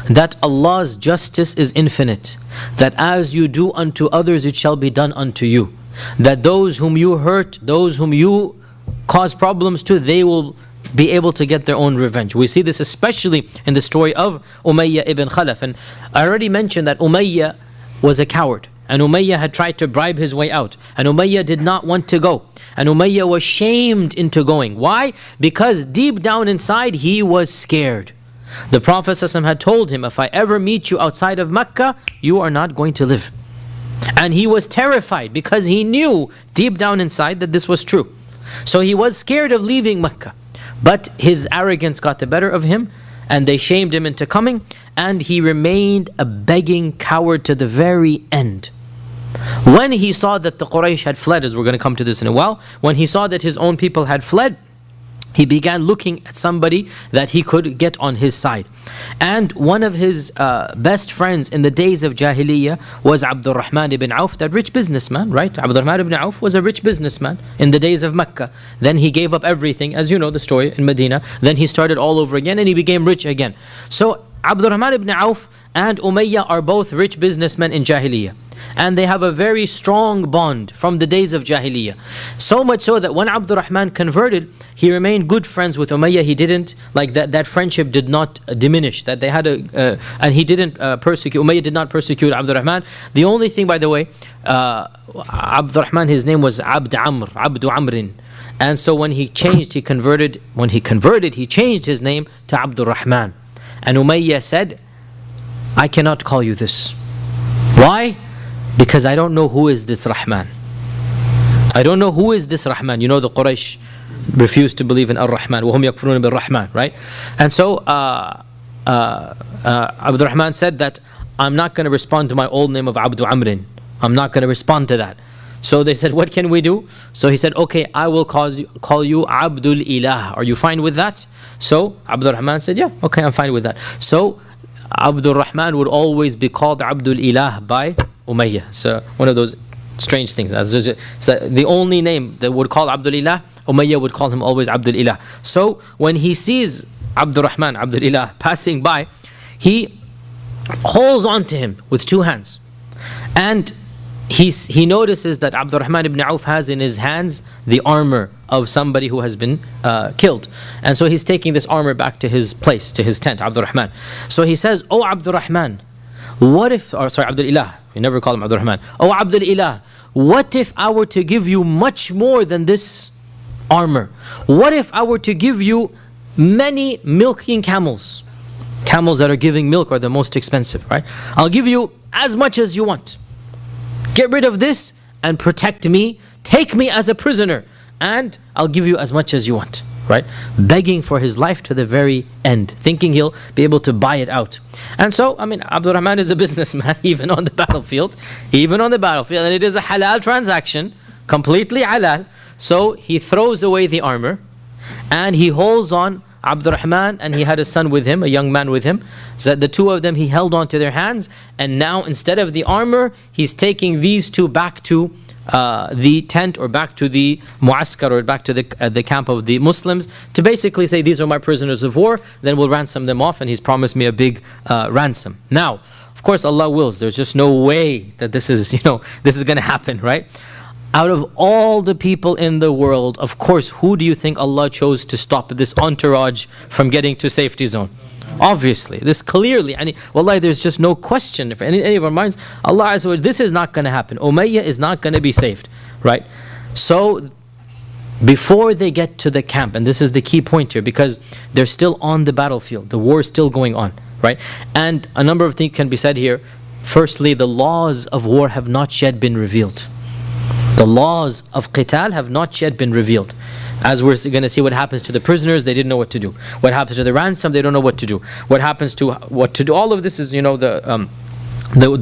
Speaker 1: that Allah's justice is infinite, that as you do unto others it shall be done unto you, that those whom you hurt, those whom you cause problems to, they will be able to get their own revenge. We see this especially in the story of Umayyah ibn Khalaf. And I already mentioned that Umayyah was a coward, and Umayyah had tried to bribe his way out, and Umayyah did not want to go, and Umayyah was shamed into going. Why? Because deep down inside he was scared. The Prophet ﷺ had told him, if I ever meet you outside of Mecca, you are not going to live. And he was terrified because he knew deep down inside that this was true. So he was scared of leaving Mecca. But his arrogance got the better of him, and they shamed him into coming, and he remained a begging coward to the very end. When he saw that the Quraysh had fled, as we're going to come to this in a while, when he saw that his own people had fled, he began looking at somebody that he could get on his side. And one of his best friends in the days of Jahiliyyah was Abdurrahman ibn Auf, that rich businessman, right? Abdurrahman ibn Auf was a rich businessman in the days of Mecca. Then he gave up everything, as you know the story, in Medina. Then he started all over again and he became rich again. So Abdurrahman ibn Auf and Umayyah are both rich businessmen in Jahiliyyah. And they have a very strong bond from the days of Jahiliyyah. So much so that when Abdurrahman converted, he remained good friends with Umayyah. He didn't, like that friendship did not diminish. That they had and he didn't persecute, Umayyah did not persecute Abdurrahman. The only thing, by the way, Abdurrahman, his name was Abdu Amrin. And so when he converted, he changed his name to Abdurrahman. And Umayyah said, I cannot call you this. Why? Because I don't know who is this Rahman. I don't know who is this Rahman. You know the Quraysh refused to believe in Ar-Rahman. وَهُمْ يَكْفُرُونَ بِالرَّحْمَنِ, right? And so Abdurrahman said that I'm not going to respond to my old name of Abdu Amrin. I'm not going to respond to that. So they said, what can we do? So he said, okay, I will call you Abdul Ilah. Are you fine with that? So Abdurrahman said, yeah, okay, I'm fine with that. So Abdul Rahman would always be called Abdul Ilah by Umayyah. So one of those strange things. So the only name that would call Abdul Ilah, Umayyah would call him always Abdul Ilah. So when he sees Abdul Rahman, Abdul Ilah passing by, he holds on to him with 2 hands. And he notices that Abdul Rahman ibn Auf has in his hands the armor of somebody who has been killed. And so he's taking this armor back to his place, to his tent, Abdul Rahman. So he says, oh Abdul Rahman, what if, or sorry, Abdul Ilah, we never call him Abdul Rahman. Oh Abdul Ilah, what if I were to give you much more than this armor. What if I were to give you many milking camels? Camels that are giving milk are the most expensive, right? I'll give you as much as you want. Get rid of this and protect me. Take me as a prisoner and I'll give you as much as you want, right? Begging for his life to the very end, thinking he'll be able to buy it out. And so, Abdurrahman is a businessman, even on the battlefield. And it is a halal transaction, completely halal. So he throws away the armor and he holds on Abdurrahman, and he had a son with him, a young man with him. So the two of them he held on to their hands, and now instead of the armor, he's taking these two back to the tent, or back to the muaskar, or back to the camp of the Muslims, to basically say, these are my prisoners of war, then we'll ransom them off, and he's promised me a big ransom. Now, of course, Allah wills. There's just no way that this is going to happen, right? Out of all the people in the world, of course, who do you think Allah chose to stop this entourage from getting to safety zone? Obviously, this clearly, wallahi, there's just no question for any of our minds. Allah Azza wa Jalla, this is not going to happen. Umayyah is not going to be saved, right? So, before they get to the camp, and this is the key point here, because they're still on the battlefield, the war is still going on, right? And a number of things can be said here. Firstly, the laws of war have not yet been revealed. The laws of qital have not yet been revealed. As we're going to see, what happens to the prisoners, they didn't know what to do. What happens to the ransom, they don't know what to do. What to do? All of this is, the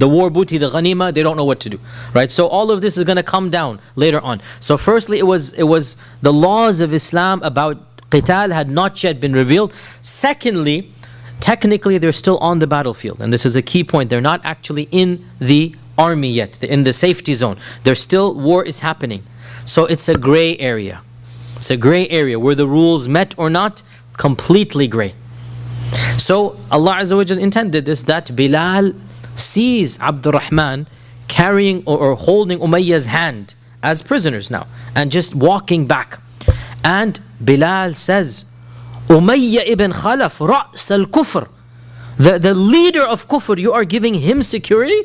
Speaker 1: war booty, the ghanima, they don't know what to do, right? So all of this is going to come down later on. So firstly, it was the laws of Islam about qital had not yet been revealed. Secondly, technically they're still on the battlefield, and this is a key point. They're not actually in the army yet, in the safety zone. There's still, war is happening. So it's a gray area. It's a gray area where the rules met or not, completely gray. So Allah Azza wa Jalla intended this, that Bilal sees Abdurrahman carrying or holding Umayyah's hand as prisoners now, and just walking back. And Bilal says, Umayyah ibn Khalaf, Ra's al-Kufr, the leader of Kufr, you are giving him security?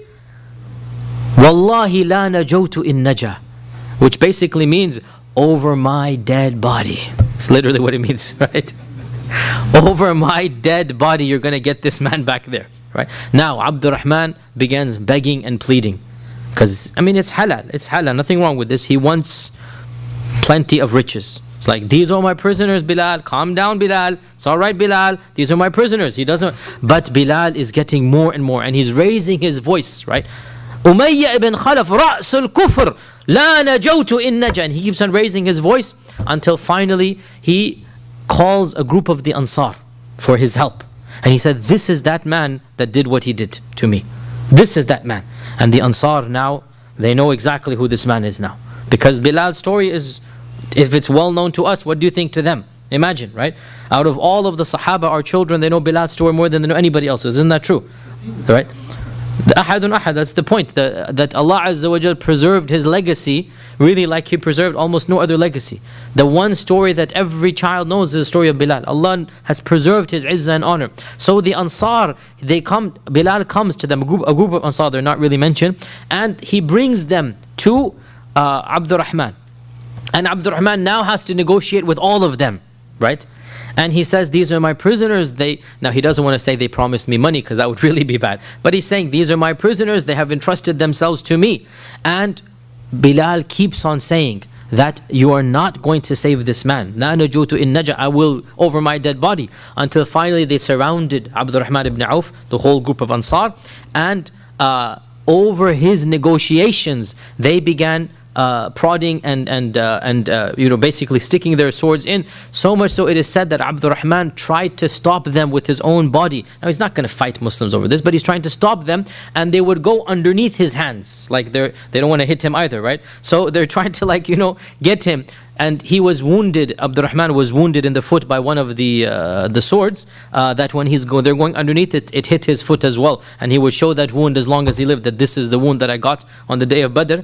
Speaker 1: Wallahi la najawtu in naja, which basically means, over my dead body. It's literally what it means, right? Over my dead body, you're going to get this man back there, right? Now, Abdurrahman begins begging and pleading. Because, it's halal, nothing wrong with this. He wants plenty of riches. It's like, these are my prisoners, Bilal. Calm down, Bilal. It's all right, Bilal. These are my prisoners. But Bilal is getting more and more, and he's raising his voice, right? Umayyah ibn Khalaf, Ra's al-Kufr, la najawtu in naja. And he keeps on raising his voice until finally he calls a group of the Ansar for his help. And he said, this is that man that did what he did to me. This is that man. And the Ansar now, they know exactly who this man is now. Because Bilal's story is, if it's well known to us, what do you think to them? Imagine, right? Out of all of the Sahaba, our children, they know Bilal's story more than they know anybody else's. Isn't that true? Right? The Ahadun Ahad, that's the point, that Allah Azza wa Jal preserved his legacy, really like He preserved almost no other legacy. The one story that every child knows is the story of Bilal. Allah has preserved his izzah and honor. So the Ansar, Bilal comes to them, a group of Ansar, they're not really mentioned, and he brings them to Abdurrahman. And Abdurrahman now has to negotiate with all of them, right? And he says, these are my prisoners. Now he doesn't want to say they promised me money, because that would really be bad. But he's saying, these are my prisoners. They have entrusted themselves to me. And Bilal keeps on saying that you are not going to save this man. La najutu in naja, I will over my dead body. Until finally they surrounded Abdurrahman ibn Auf, the whole group of Ansar. And over his negotiations, they began prodding and basically sticking their swords in. So much so it is said that Abdurrahman tried to stop them with his own body. Now he's not going to fight Muslims over this, but he's trying to stop them, and they would go underneath his hands. Like they don't want to hit him either, right? So they're trying to get him. And he was wounded, Abdurrahman was wounded in the foot by one of the swords, that when they're going underneath it, it hit his foot as well. And he would show that wound as long as he lived, that this is the wound that I got on the day of Badr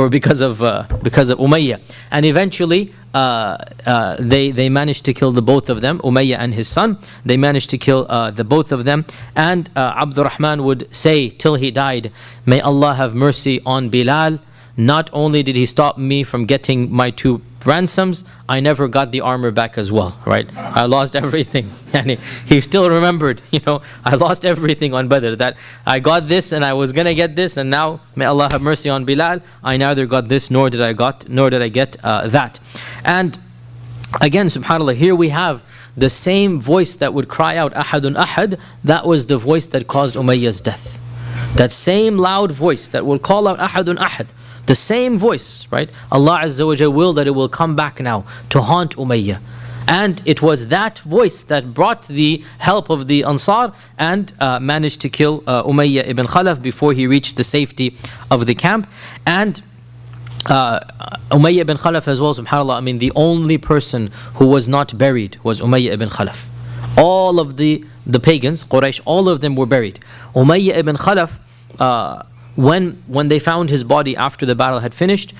Speaker 1: because of Umayyah. And eventually, they managed to kill the both of them, Umayyah and his son. They managed to kill the both of them. And Abdurrahman would say till he died, may Allah have mercy on Bilal. not only did he stop me from getting my 2 ransoms, I never got the armor back as well, right? I lost everything. And he still remembered, I lost everything on Badr, that I got this and I was going to get this, and now, may Allah have mercy on Bilal, I neither got this nor did I get that. And again, subhanAllah, here we have the same voice that would cry out, Ahadun Ahad, that was the voice that caused Umayyah's death. That same loud voice that will call out Ahadun Ahad, the same voice, right? Allah Azza wa Jalla will that it will come back now to haunt Umayyah. And it was that voice that brought the help of the Ansar and managed to kill Umayyah ibn Khalaf before he reached the safety of the camp. And Umayyah ibn Khalaf as well, subhanAllah, the only person who was not buried was Umayyah ibn Khalaf. All of the pagans, Quraysh, all of them were buried. Umayyah ibn Khalaf, when they found his body after the battle had finished,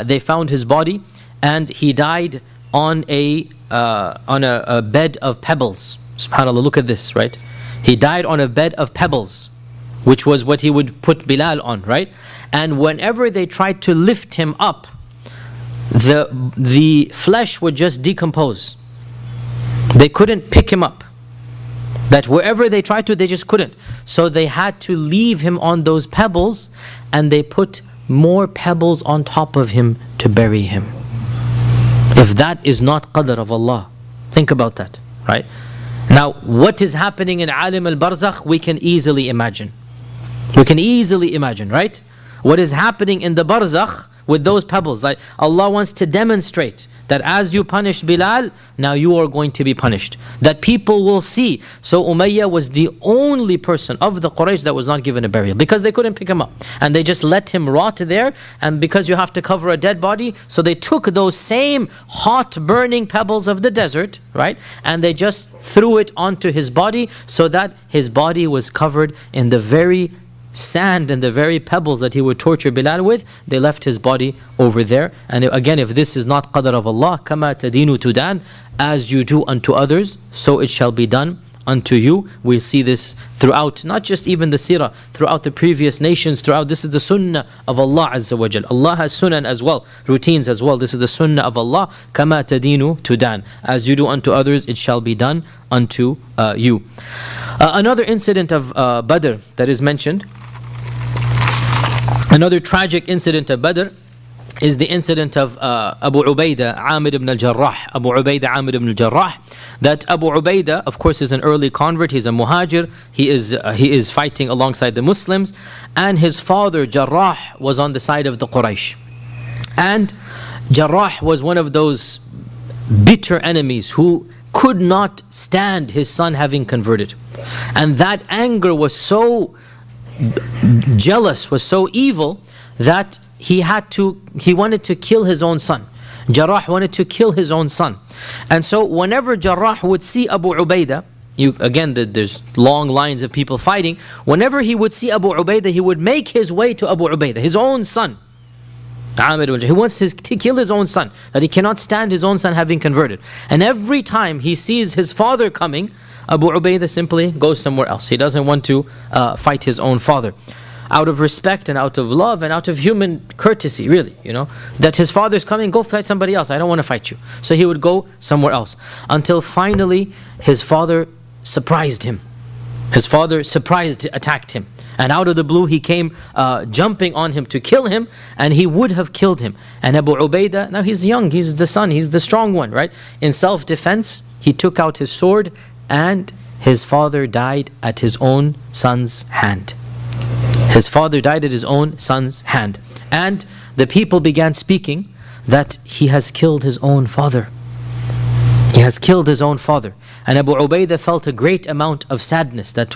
Speaker 1: they found his body and he died on a bed of pebbles. SubhanAllah, look at this, right? He died on a bed of pebbles, which was what he would put Bilal on, right? And whenever they tried to lift him up, the flesh would just decompose. They couldn't pick him up. That wherever they tried to, they just couldn't. So they had to leave him on those pebbles, and they put more pebbles on top of him to bury him. If that is not qadr of Allah, think about that, right? Now, what is happening in Alim al-Barzakh, we can easily imagine. We can easily imagine, right? What is happening in the Barzakh with those pebbles. Like Allah wants to demonstrate that as you punished Bilal, now you are going to be punished. That people will see. So Umayyah was the only person of the Quraysh that was not given a burial, because they couldn't pick him up. And they just let him rot there. And because you have to cover a dead body, so they took those same hot burning pebbles of the desert, right? And they just threw it onto his body, so that his body was covered in the very sand and the very pebbles that he would torture Bilal with. They left his body over there. And again, if this is not qadr of Allah, kama tadinu tudan, as you do unto others, so it shall be done unto you. We see this throughout, not just even the seerah, throughout the previous nations, throughout. This is the sunnah of Allah Azza wa Jal. Allah has sunan as well, routines as well. This is the sunnah of Allah, kama tadinu tudan, as you do unto others, it shall be done unto you. Another incident of Badr that is mentioned, another tragic incident of Badr, is the incident of Abu Ubaidah Amir ibn al-Jarrah. Abu Ubaidah Amir ibn al-Jarrah. That Abu Ubaidah, of course, is an early convert. He's a muhajir. He is fighting alongside the Muslims. And his father, Jarrah, was on the side of the Quraysh. And Jarrah was one of those bitter enemies who could not stand his son having converted. And that anger was so jealous, was so evil, that he wanted to kill his own son. Jarrah wanted to kill his own son. And so whenever Jarrah would see Abu Ubaidah, there's long lines of people fighting. Whenever he would see Abu Ubaidah, he would make his way to Abu Ubaidah, his own son. He wants to kill his own son, that he cannot stand his own son having converted. And every time he sees his father coming, Abu Ubaidah simply goes somewhere else. He doesn't want to fight his own father. Out of respect and out of love and out of human courtesy, really, that his father's coming, go fight somebody else. I don't want to fight you. So he would go somewhere else. Until finally his father surprised him. His father attacked him. And out of the blue he came jumping on him to kill him, and he would have killed him. And Abu Ubaidah, now he's young, he's the son, he's the strong one, right? In self-defense, he took out his sword, and his father died at his own son's hand. His father died at his own son's hand. And the people began speaking that he has killed his own father. He has killed his own father. And Abu Ubaidah felt a great amount of sadness, that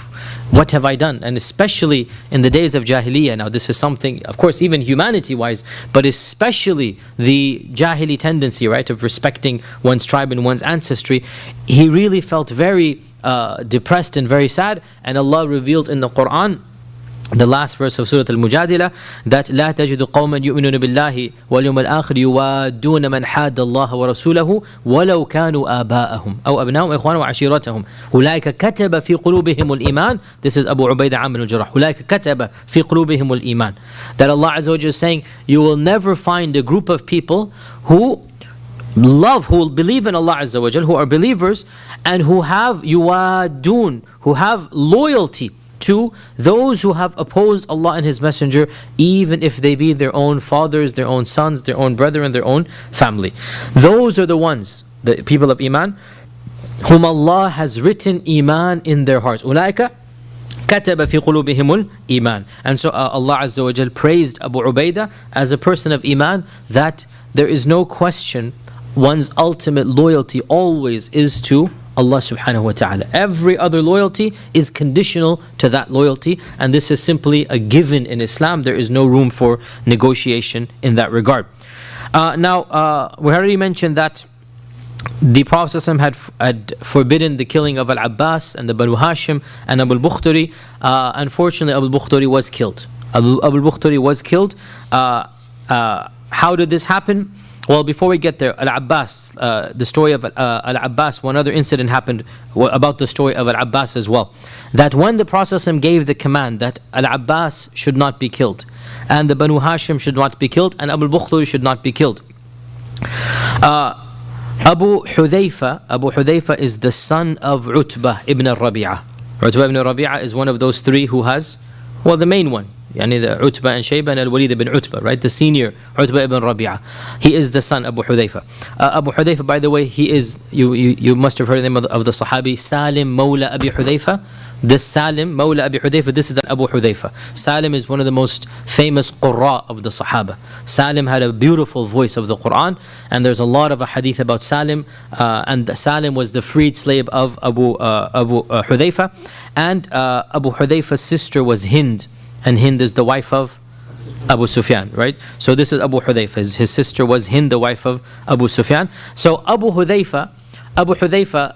Speaker 1: what have I done? And especially in the days of Jahiliyyah, now this is something, of course, even humanity-wise, but especially the Jahili tendency, right, of respecting one's tribe and one's ancestry. He really felt very depressed and very sad. And Allah revealed in the Quran the last verse of Surah Al-Mujadila, that لا تجد قوما يؤمنون بالله واليوم الآخر يوادون من حاد الله ورسوله ولو كانوا آباءهم أو أبناءهم إخوانهم وعشيرتهم أولئك كتب في قلوبهم الإيمان. This is Abu Ubaidah Amr al-Jarrah. أولئك كتب في قلوبهم الإيمان. That Allah Azza wa Jalla is saying, you will never find a group of people who will believe in Allah Azza wa Jalla, who are believers and who have yuwadun, who have loyalty to those who have opposed Allah and His Messenger, even if they be their own fathers, their own sons, their own brethren, their own family. Those are the ones, the people of Iman, whom Allah has written Iman in their hearts. أولئك كتب في قلوبهم الإيمان. And so Allah Azza wa Jal praised Abu Ubaidah as a person of Iman, that there is no question, one's ultimate loyalty always is to Allah subhanahu wa ta'ala. Every other loyalty is conditional to that loyalty, and this is simply a given in Islam. There is no room for negotiation in that regard. Now, we already mentioned that the Prophet ﷺ had forbidden the killing of Al-Abbas and the Banu Hashim and Abu al-Bukhtari. Unfortunately, Abu al-Bukhtari was killed. Abu al-Bukhtari was killed. How did this happen? Well, before we get there, Al-Abbas, the story of Al-Abbas, one other incident happened about the story of Al-Abbas as well. That when the Prophet ﷺ gave the command that Al-Abbas should not be killed, and the Banu Hashim should not be killed, and Abu al-Bukhtari should not be killed, Abu Hudhayfa is the son of Utbah ibn al-Rabi'ah. Utbah ibn al-Rabi'ah is one of those three who has, well, the main one. Yani the Utbah and Shayba and Al-Walid ibn Utbah, right? The senior Utbah ibn Rabi'ah. He is the son of Abu Hudhayfa. Abu Hudhayfa, by the way, he is, you must have heard the name of the Sahabi, Salim Mawla Abi Hudhayfa. This Salim Mawla Abi Hudhayfa, this is the Abu Hudhayfa. Salim is one of the most famous Qurra of the Sahaba. Salim had a beautiful voice of the Quran, and there's a lot of a hadith about Salim, and Salim was the freed slave of Abu Hudhayfa, and Abu Hudhayfa's sister was Hind. And Hind is the wife of Abu Sufyan, right? So this is Abu Hudhayfa. His sister was Hind, the wife of Abu Sufyan. So Abu Hudhayfa,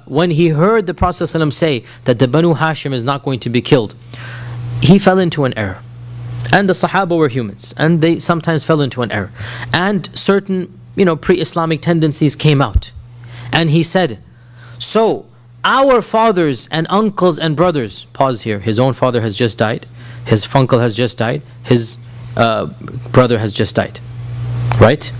Speaker 1: when he heard the Prophet ﷺ say that the Banu Hashim is not going to be killed, he fell into an error. And the Sahaba were humans, and they sometimes fell into an error. And certain, pre-Islamic tendencies came out. And he said, so our fathers and uncles and brothers, pause here, his own father has just died, his uncle has just died, his brother has just died, right?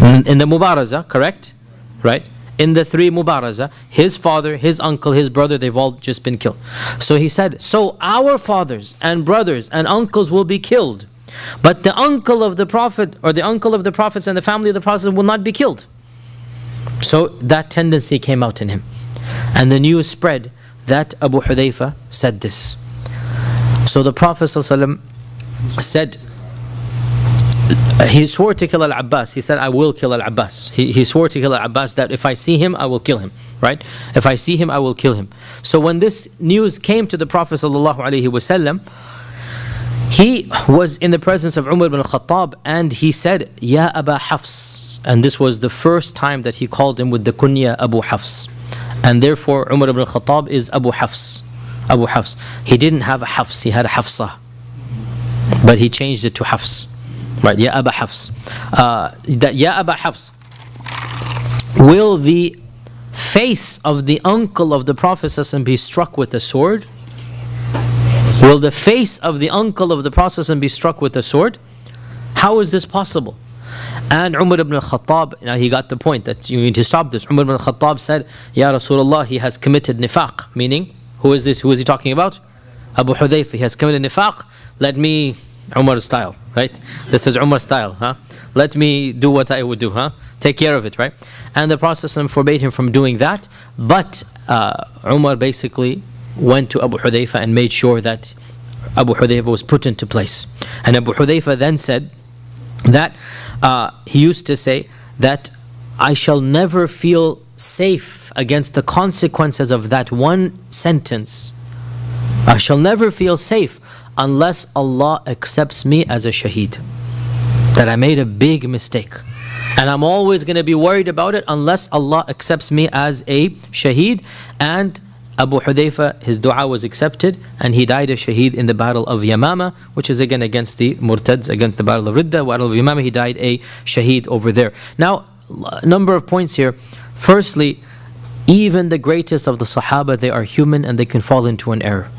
Speaker 1: In the Mubaraza, correct? Right? In the three Mubaraza, his father, his uncle, his brother, they've all just been killed. So he said, so our fathers and brothers and uncles will be killed, but the uncle of the Prophet, or the uncle of the Prophets and the family of the Prophets will not be killed. So that tendency came out in him. And the news spread that Abu Hudhayfa said this. So the Prophet ﷺ said, he swore to kill Al-Abbas. He said, I will kill Al-Abbas. He swore to kill Al-Abbas, that if I see him, I will kill him. Right? If I see him, I will kill him. So when this news came to the Prophet ﷺ, he was in the presence of Umar ibn al-Khattab, and he said, Ya Aba Hafs. And this was the first time that he called him with the kunya Abu Hafs. And therefore Umar ibn al-Khattab is Abu Hafs. Abu Hafs. He didn't have a Hafs, he had a Hafsa. But he changed it to Hafs. Right, Ya Aba Hafs. That Ya Aba Hafs. Will the face of the uncle of the Prophet ﷺ be struck with a sword? Will the face of the uncle of the Prophet ﷺ be struck with a sword? How is this possible? And Umar ibn al-Khattab, now he got the point that you need to stop this. Umar ibn al-Khattab said, Ya Rasulullah, he has committed nifaq. Meaning, who is this? Who is he talking about? Abu Hudhayfa. He has committed nifaq. Let me, Umar's style, right? This is Umar's style, huh? Let me do what I would do, huh? Take care of it, right? And the Prophet ﷺ forbade him from doing that. But Umar basically went to Abu Hudhayfa and made sure that Abu Hudhayfa was put into place. And Abu Hudhayfa then said that he used to say that I shall never feel safe against the consequences of that one sentence. I shall never feel safe unless Allah accepts me as a shaheed. That I made a big mistake. And I'm always going to be worried about it unless Allah accepts me as a shaheed. And Abu Hudayfa, his dua was accepted, and he died a shaheed in the battle of Yamama, which is again against the Murtads, against the battle of Ridda. Battle of Yamama, he died a shaheed over there. Now, a number of points here. Firstly, even the greatest of the Sahaba, they are human and they can fall into an error.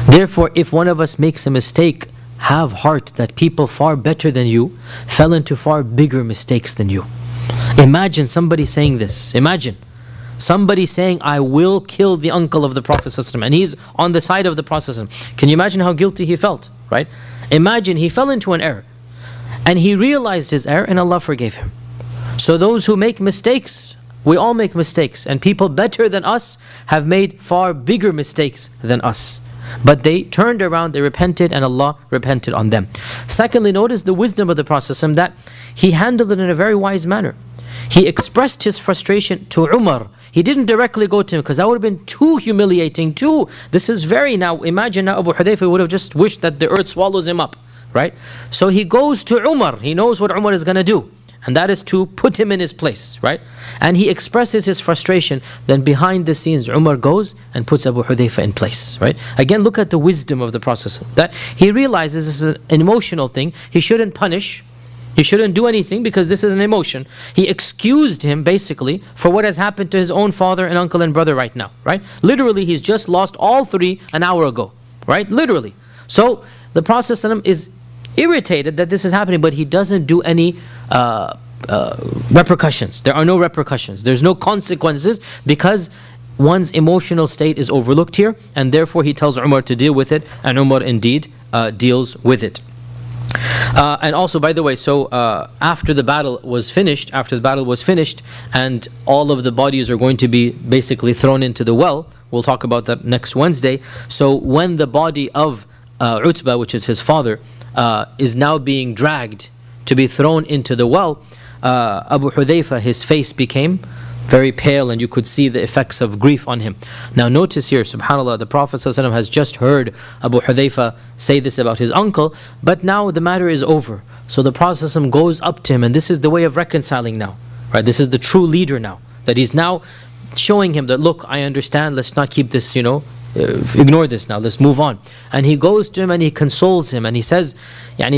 Speaker 1: Therefore, if one of us makes a mistake, have heart that people far better than you fell into far bigger mistakes than you. Imagine somebody saying this. Imagine somebody saying, I will kill the uncle of the Prophet ﷺ, and he's on the side of the Prophet ﷺ. Can you imagine how guilty he felt, right? Imagine he fell into an error and he realized his error and Allah forgave him. So those who make mistakes, we all make mistakes, and people better than us have made far bigger mistakes than us. But they turned around, they repented, and Allah repented on them. Secondly, notice the wisdom of the Prophet ﷺ, that he handled it in a very wise manner. He expressed his frustration to Umar. He didn't directly go to him because that would have been too humiliating. This is very, now imagine now Abu Hudayfa would have just wished that the earth swallows him up, right? So he goes to Umar. He knows what Umar is going to do, and that is to put him in his place, right? And he expresses his frustration. Then behind the scenes, Umar goes and puts Abu Hudayfa in place, right? Again, look at the wisdom of the process. That he realizes this is an emotional thing. He shouldn't punish. He shouldn't do anything because this is an emotion. He excused him basically for what has happened to his own father and uncle and brother right now, right? Literally, he's just lost all three an hour ago, right? Literally. So the Prophet ﷺ is irritated that this is happening, but he doesn't do any repercussions. There are no repercussions. There's no consequences because one's emotional state is overlooked here, and therefore he tells Umar to deal with it, and Umar indeed deals with it. And also, by the way, so after the battle was finished, and all of the bodies are going to be basically thrown into the well. We'll talk about that next Wednesday. So when the body of Utbah, which is his father, is now being dragged to be thrown into the well, Abu Hudayfa, his face became very pale, and you could see the effects of grief on him. Now notice here, subhanAllah, the Prophet ﷺ has just heard Abu Hudayfa say this about his uncle, but now the matter is over. So the Prophet ﷺ goes up to him, and this is the way of reconciling now, right? This is the true leader now, that he's now showing him that, look, I understand, let's not keep this, ignore this now, let's move on. And he goes to him and he consoles him, and he says,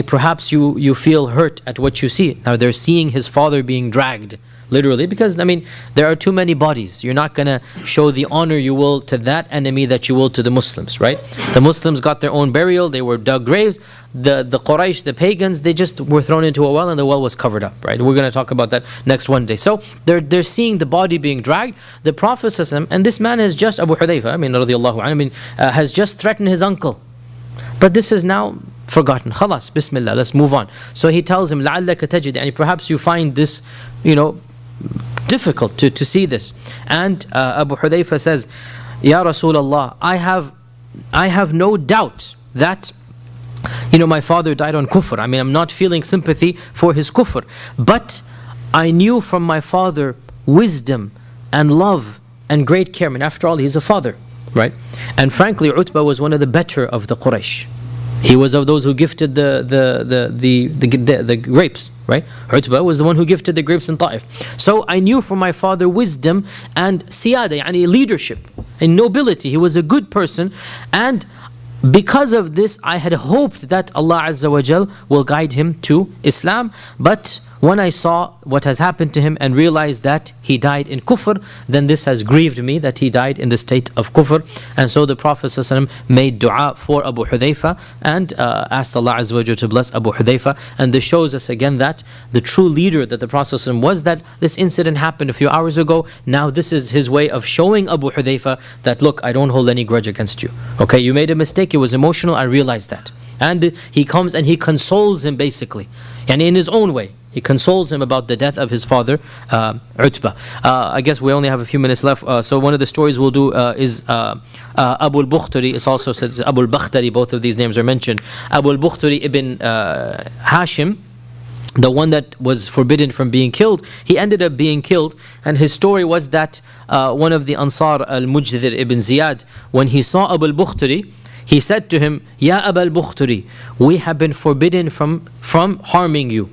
Speaker 1: perhaps you feel hurt at what you see. Now they're seeing his father being dragged, literally, because there are too many bodies. You're not going to show the honor you will to that enemy that you will to the Muslims, right? The Muslims got their own burial, they were dug graves. The Quraysh, the pagans, they just were thrown into a well, and the well was covered up, right? We're going to talk about that next one day. So they're seeing the body being dragged. The Prophet ﷺ, and this man is just Abu Hudayfa, radiallahu anhu, has just threatened his uncle. But this is now forgotten. Khalas, bismillah, let's move on. So he tells him, لَعَلَّكَ تَجِدْ, perhaps you find this, difficult to see this. And Abu Hudayfa says, Ya Rasulullah, I have no doubt that my father died on kufr. I'm not feeling sympathy for his kufr, but I knew from my father wisdom and love and great care. After all, he's a father, right? And frankly, Utbah was one of the better of the Quraysh. He was of those who gifted the grapes, right? Utbah was the one who gifted the grapes in Ta'if. So I knew from my father wisdom and siyada, leadership and nobility. He was a good person, and because of this, I had hoped that Allah Azza wa Jal will guide him to Islam. But when I saw what has happened to him and realized that he died in kufr, then this has grieved me that he died in the state of kufr. And so the Prophet ﷺ made dua for Abu Hudayfa and asked Allah Azza wa Jalla to bless Abu Hudayfa. And this shows us again that the true leader that the Prophet ﷺ was, that this incident happened a few hours ago. Now this is his way of showing Abu Hudayfa that, look, I don't hold any grudge against you. Okay, you made a mistake, it was emotional, I realized that. And he comes and he consoles him basically, and in his own way. He consoles him about the death of his father, Utbah. I guess we only have a few minutes left. So one of the stories we'll do is Abu al-Bukhtari. It's also said Abu al-Bakhtari. Both of these names are mentioned. Abu al-Bukhtari ibn Hashim, the one that was forbidden from being killed, he ended up being killed. And his story was that one of the Ansar, al-Mujdir ibn Ziyad, when he saw Abu al-Bukhtari, he said to him, Ya Abu al-Bukhtari, we have been forbidden from harming you.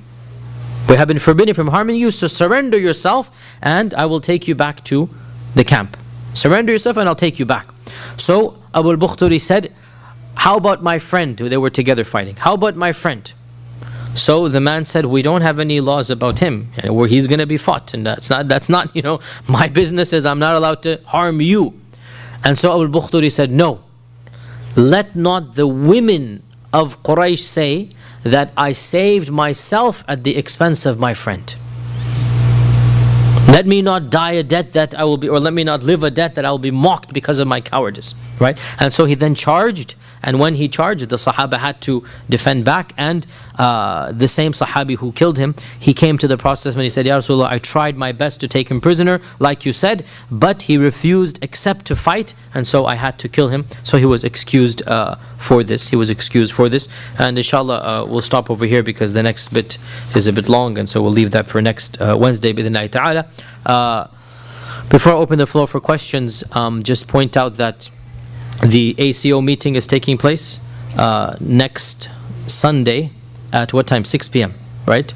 Speaker 1: We have been forbidden from harming you, so surrender yourself and I will take you back to the camp. Surrender yourself and I'll take you back. So Abu al-Bukhturi said, how about my friend? They were together fighting. How about my friend? So the man said, we don't have any laws about him, where he's going to be fought, and that's not my business. Is I'm not allowed to harm you. And so Abu al-Bukhturi said, no, let not the women of Quraysh say that I saved myself at the expense of my friend. Let me not die a death that I will be, or let me not live a death that I will be mocked because of my cowardice, right? And so he then charged, and when he charged, the Sahaba had to defend back, and the same Sahabi who killed him, he came to the Prophet and he said, Ya Rasulullah, I tried my best to take him prisoner, like you said, but he refused except to fight, and so I had to kill him. So he was excused for this. He was excused for this. And inshallah, we'll stop over here because the next bit is a bit long, and so we'll leave that for next Wednesday, bi'idhnillahi ta'ala. Before I open the floor for questions, just point out that the ACO meeting is taking place next Sunday at what time? 6 p.m., right?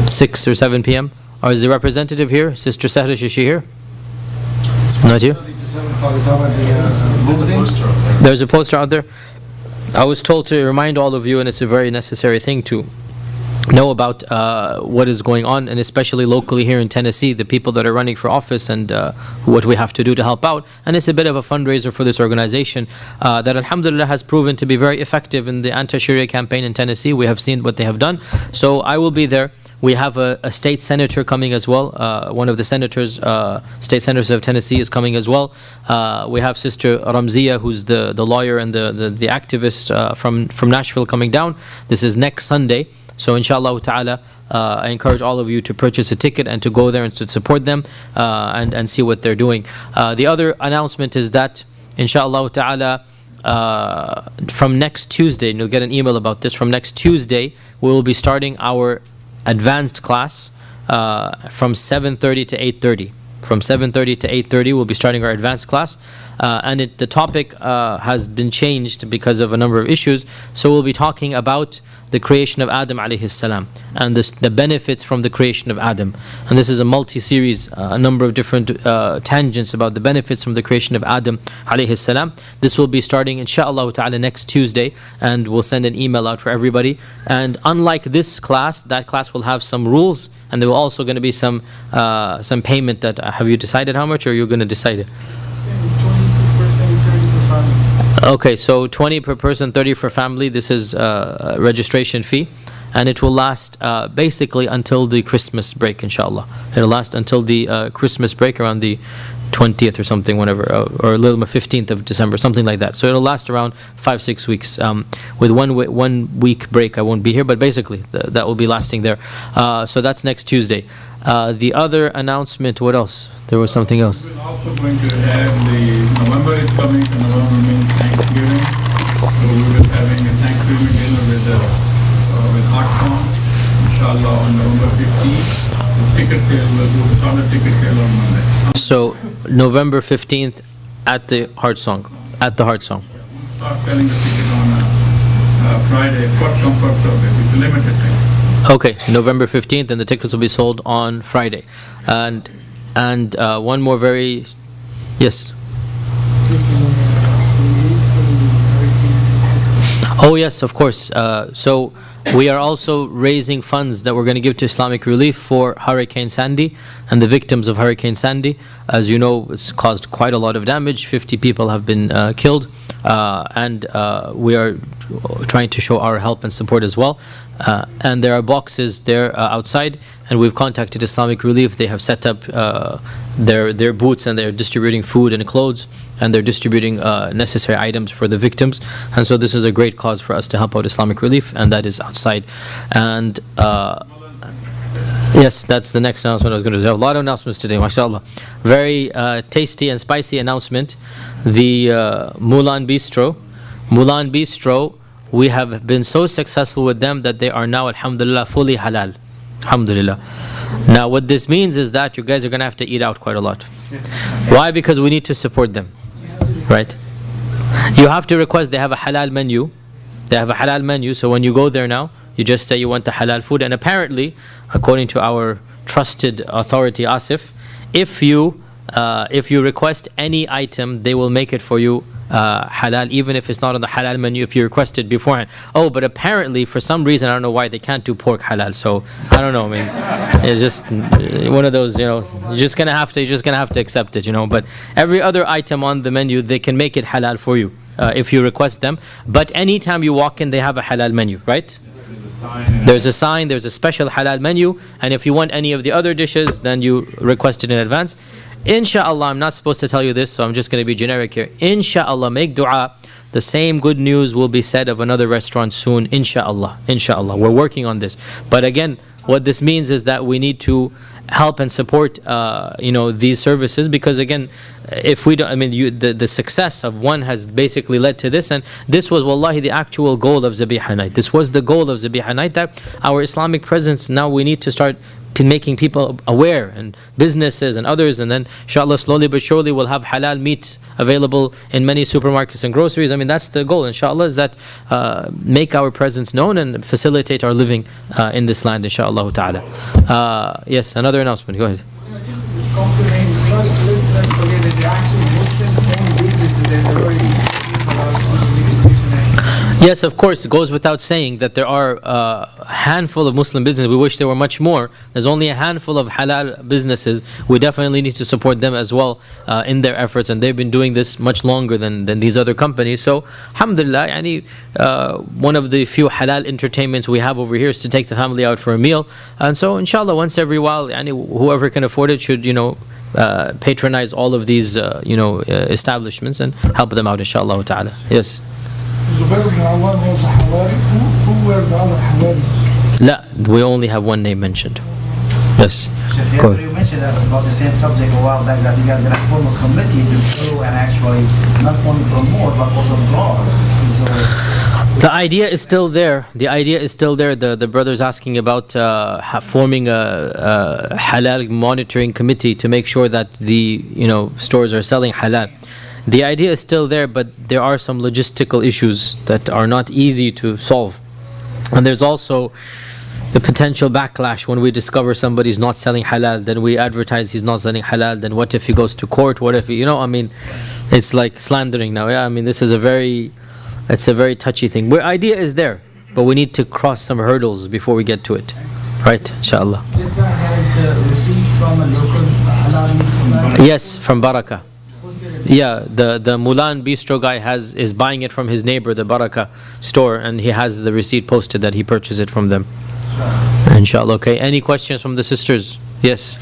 Speaker 1: 6 or 7 p.m. Or is the representative here? Sister Sahrish, is she here? Not here? There's a poster out there. I was told to remind all of you, and it's a very necessary thing to know about what is going on, and especially locally here in Tennessee, the people that are running for office, and what we have to do to help out. And it's a bit of a fundraiser for this organization that alhamdulillah has proven to be very effective in the anti-Sharia campaign in Tennessee. We have seen what they have done. So I will be there. We have a state senator coming as well. One of the senators, state senators of Tennessee is coming as well. We have Sister Ramziya, who's the lawyer and the activist from Nashville, coming down. This is next Sunday. So inshallah ta'ala, I encourage all of you to purchase a ticket and to go there and to support them and see what they're doing. The other announcement is that inshallah ta'ala, from next Tuesday, and you'll get an email about this, from next Tuesday we will be starting our advanced class from 7:30 to 8:30. From 7:30 to 8:30 we'll be starting our advanced class, and the topic has been changed because of a number of issues. So we'll be talking about the creation of Adam alayhi salam and the benefits from the creation of Adam. And this is a multi-series, a number of different tangents about the benefits from the creation of Adam alayhi salam. This will be starting inshallah ta'ala next Tuesday, and we'll send an email out for everybody. And unlike this class, that class will have some rules, and there will also going to be some payment. That have you decided how much, or you're going to decide it? Okay, so 20 per person, 30 for family. This is a registration fee, and it will last basically until the Christmas break, inshallah. It'll last until the Christmas break, around the 20th or something, whenever, or a little more, 15th of December, something like that. So it'll last around 5-6 weeks. With 1 week break, I won't be here, but basically that will be lasting there. So that's next Tuesday. The other announcement, what else? There was something else.
Speaker 2: We're also going to have November is coming, and November means Thanksgiving. So we will be having a Thanksgiving dinner with hot corn, inshallah, on November 15th. The ticket sale will do the solid ticket sale on Monday.
Speaker 1: So November 15th at the Heart Song. At the Heart Song.
Speaker 2: Start selling the ticket on Friday. First come, first served. It's a limited thing.
Speaker 1: Okay, November 15th, and the tickets will be sold on Friday. And one more very, yes. Oh yes, of course. So we are also raising funds that we're going to give to Islamic Relief for Hurricane Sandy and the victims of Hurricane Sandy. As you know, it's caused quite a lot of damage. 50 people have been killed, and we are trying to show our help and support as well. And there are boxes there outside, and we've contacted Islamic Relief. They have set up their booths, and they're distributing food and clothes, and they're distributing necessary items for the victims. And so this is a great cause for us to help out Islamic Relief, and that is outside. And yes, that's the next announcement I was going to do. A lot of announcements today, mashallah. Very tasty and spicy announcement. The Mulan Bistro, we have been so successful with them that they are now, alhamdulillah, fully halal. Alhamdulillah. Now what this means is that you guys are going to have to eat out quite a lot. Why? Because we need to support them, right? You have to request. They have a halal menu. So when you go there now, you just say you want the halal food. And apparently, according to our trusted authority Asif, if you if you request any item, they will make it for you halal, even if it's not on the halal menu, if you request it beforehand. Oh, but apparently for some reason, I don't know why, they can't do pork halal. So I don't know. I mean, it's just one of those, you're just gonna have to accept it, But every other item on the menu, they can make it halal for you if you request them. But anytime you walk in, they have a halal menu, right? There's a sign, there's a special halal menu, and if you want any of the other dishes, then you request it in advance. Inshallah, I'm not supposed to tell you this, so I'm just going to be generic here. Inshallah, make dua. The same good news will be said of another restaurant soon. Inshallah, inshallah. We're working on this. But again, what this means is that we need to help and support, these services, because again, if we don't, the success of one has basically led to this, and this was wallahi the actual goal of Zabiha Night. This was the goal of Zabiha Night, that our Islamic presence, now we need to start making people aware, and businesses and others, and then inshallah slowly but surely we'll have halal meat available in many supermarkets and groceries. That's the goal, inshallah, is that make our presence known and facilitate our living in this land, inshallah ta'ala. Yes, another announcement, go ahead.
Speaker 3: Just compliment listeners forget that the actual Muslim-owned businesses that are already
Speaker 1: Yes, of course, it goes without saying that there are a handful of Muslim businesses. We wish there were much more. There's only a handful of halal businesses. We definitely need to support them as well in their efforts, and they've been doing this much longer than these other companies. So, alhamdulillah, one of the few halal entertainments we have over here is to take the family out for a meal. And so, inshallah, once every while, whoever can afford it should, patronize all of these, establishments and help them out, inshallah ta'ala. Yes.
Speaker 3: Zubair ibn Awwam was a Hawari. Who were the other Hawaris?
Speaker 1: La, we only have one name mentioned. Yes.
Speaker 4: Go ahead. You mentioned about the same subject a while back, that you guys are going to form a committee to go and actually not only promote but also guard.
Speaker 1: The idea is still there. The brother's asking about forming a halal monitoring committee to make sure that the stores are selling halal. The idea is still there, but there are some logistical issues that are not easy to solve. And there's also the potential backlash when we discover somebody's not selling halal, then we advertise he's not selling halal, then what if he goes to court, what if he, it's like slandering now. This is a very touchy thing. The idea is there, but we need to cross some hurdles before we get to it. Right, inshallah.
Speaker 3: This guy has the receipt from a local halal meat supplier.
Speaker 1: Yes, from Barakah. Yeah, the Mulan Bistro guy is buying it from his neighbor, the Barakah store, and he has the receipt posted that he purchased it from them. Inshallah. Okay. Any questions from the sisters? Yes.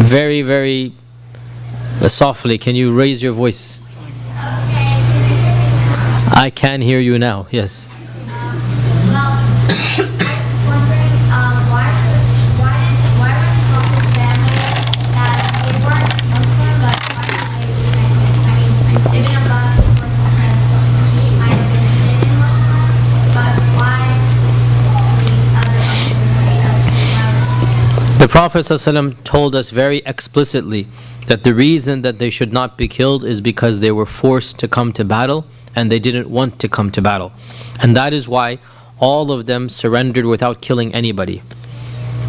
Speaker 1: Very, very softly. Can you raise your voice? I can hear you now. Yes. The Prophet ﷺ told us very explicitly that the reason that they should not be killed is because they were forced to come to battle and they didn't want to come to battle. And that is why all of them surrendered without killing anybody.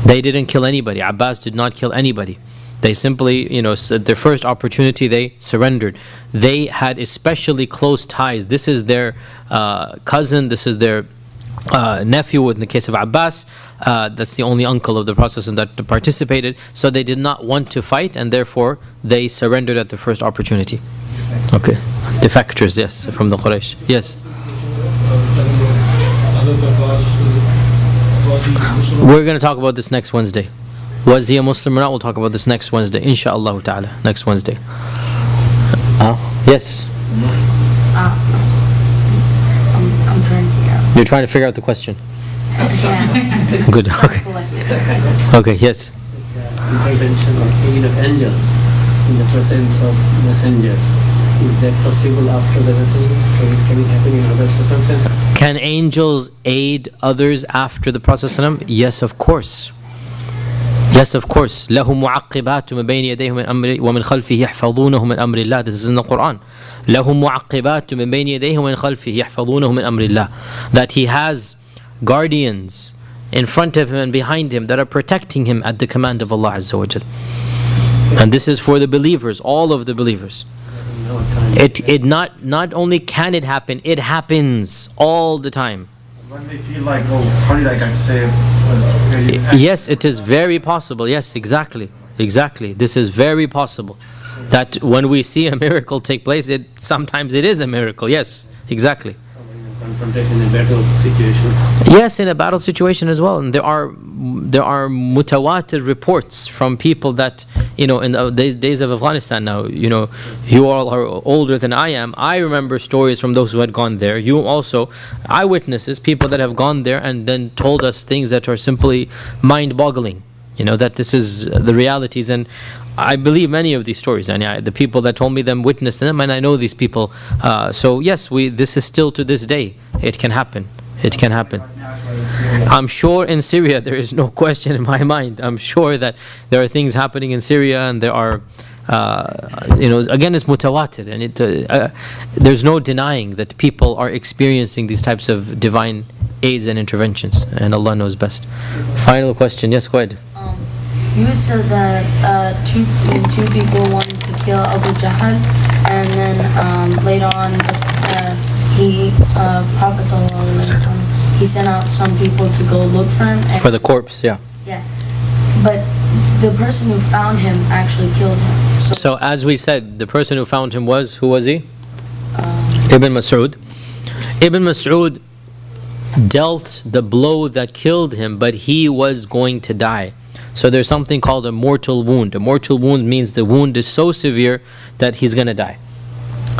Speaker 1: They didn't kill anybody. Abbas did not kill anybody. They simply, their first opportunity, they surrendered. They had especially close ties. This is their cousin, this is their nephew in the case of Abbas. That's the only uncle of the Prophet that participated. So they did not want to fight, and therefore they surrendered at the first opportunity. Okay. Defectors, yes, from the Quraysh. Yes. We're going to talk about this next Wednesday. Was he a Muslim or not? We'll talk about this next Wednesday, inshallah ta'ala. Next Wednesday. Yes.
Speaker 5: I'm trying to figure out.
Speaker 1: You're trying to figure out the question.
Speaker 5: Yes.
Speaker 1: Good. Okay. Okay. Yes.
Speaker 6: Intervention of aid of angels in the presence of messengers. Is that possible after the messengers? Can it happen in other circumstances?
Speaker 1: Can angels aid others after the Prophet ﷺ? Yes, of course. Yes, of course. لَهُ مُعَقِّبَاتُ مِنْ بَيْنِ يَدَيْهِ مِنْ أَمْرِ وَمِنْ خَلْفِهِ يَحْفَظُونَهُ مِنْ أَمْرِ اللَّهِ. This is in the Quran. لَهُ مُعَقِّبَاتُ مِنْ بَيْنِ يَدَيْهِ وَمِنْ خَلْفِهِ يَحْفَظُونَهُ مِنْ أَمْرِ اللَّهِ. That he has guardians in front of him and behind him that are protecting him at the command of Allah Azza wa Jal. And this is for the believers, all of the believers. It not only can it happen, it happens all the time.
Speaker 7: When they feel like, oh, how did I get saved?
Speaker 1: Yes, it is very possible. Yes, exactly. This is very possible. That when we see a miracle take place, sometimes it is a miracle. Yes, exactly.
Speaker 6: Confrontation in a battle situation.
Speaker 1: Yes, in a battle situation as well. And there are mutawatir reports from people that, in the days of Afghanistan now, you all are older than I am. I remember stories from those who had gone there. You also, eyewitnesses, people that have gone there and then told us things that are simply mind-boggling. That this is the realities. And I believe many of these stories, and the people that told me them witnessed them, and I know these people. So yes, this is still to this day. It can happen. It can happen. I'm sure in Syria there is no question in my mind. I'm sure that there are things happening in Syria, and there are, again, it's mutawatir, and there's no denying that people are experiencing these types of divine aids and interventions, and Allah knows best. Final question. Yes, go ahead.
Speaker 5: You had said that two people wanted to kill Abu Jahl, and then later on, Prophet ﷺ, he sent out some people to go look for him.
Speaker 1: For the corpse, yeah.
Speaker 5: Yeah, but the person who found him actually killed him.
Speaker 1: So as we said, the person who found him who was he? Ibn Mas'ud. Ibn Mas'ud dealt the blow that killed him, but he was going to die. So there's something called a mortal wound. A mortal wound means the wound is so severe that he's going to die.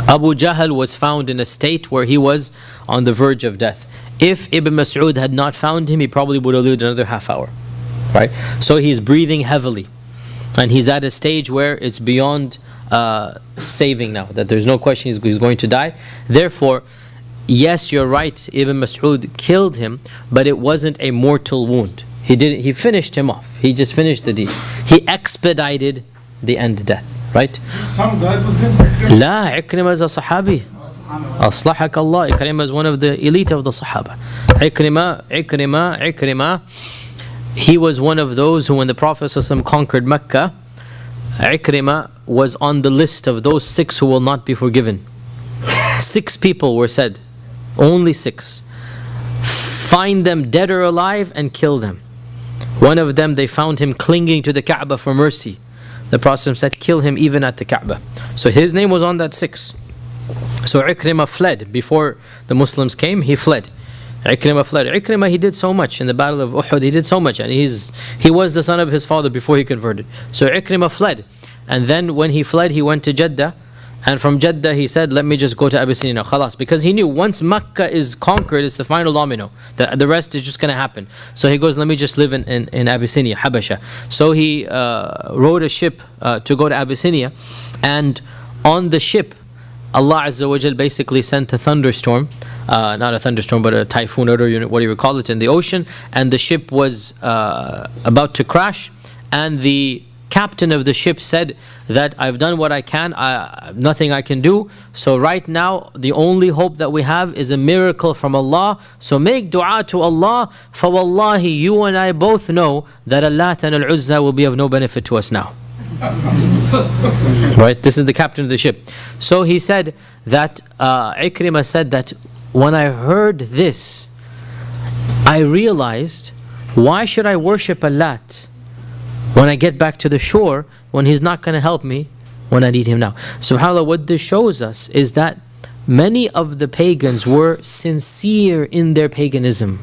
Speaker 1: Abu Jahl was found in a state where he was on the verge of death. If Ibn Mas'ud had not found him, he probably would have lived another half hour. Right? So he's breathing heavily. And he's at a stage where it's beyond saving now. That there's no question he's going to die. Therefore, yes, you're right, Ibn Mas'ud killed him, but it wasn't a mortal wound. He finished him off. He just finished the deed. He expedited the end death. Right?
Speaker 3: Some died with him.
Speaker 1: La, Ikrimah is a Sahabi. Aslahak Allah. Ikrimah is one of the elite of the Sahaba. Ikrimah. He was one of those who, when the Prophet ﷺ conquered Mecca, Ikrimah was on the list of those 6 who will not be forgiven. 6 people were said. Only 6. Find them dead or alive and kill them. One of them, they found him clinging to the Kaaba for mercy. The Prophet said, kill him even at the Kaaba. So his name was on that 6. So Ikrimah fled. Before the Muslims came, he fled. Ikrimah fled. Ikrimah, he did so much in the battle of Uhud. He did so much, and he was the son of his father before he converted. So Ikrimah fled. And then when he fled, he went to Jeddah. And from Jeddah he said, let me just go to Abyssinia, khalas. Because he knew once Makkah is conquered, it's the final domino. The rest is just going to happen. So he goes, let me just live in Abyssinia, Habasha. So he rode a ship to go to Abyssinia. And on the ship, Allah Azza wa Jal basically sent a thunderstorm. Not a thunderstorm, but a typhoon, or what do you call it, in the ocean. And the ship was about to crash. And the captain of the ship said that I've done what I can, nothing I can do. So right now, the only hope that we have is a miracle from Allah. So make dua to Allah. For wallahi, you and I both know that Allah and Al-Uzza will be of no benefit to us now. Right? This is the captain of the ship. So he said that, Ikrimah said that, when I heard this, I realized, why should I worship Allah when I get back to the shore, when He's not going to help me when I need Him now? SubhanAllah, what this shows us is that many of the pagans were sincere in their paganism.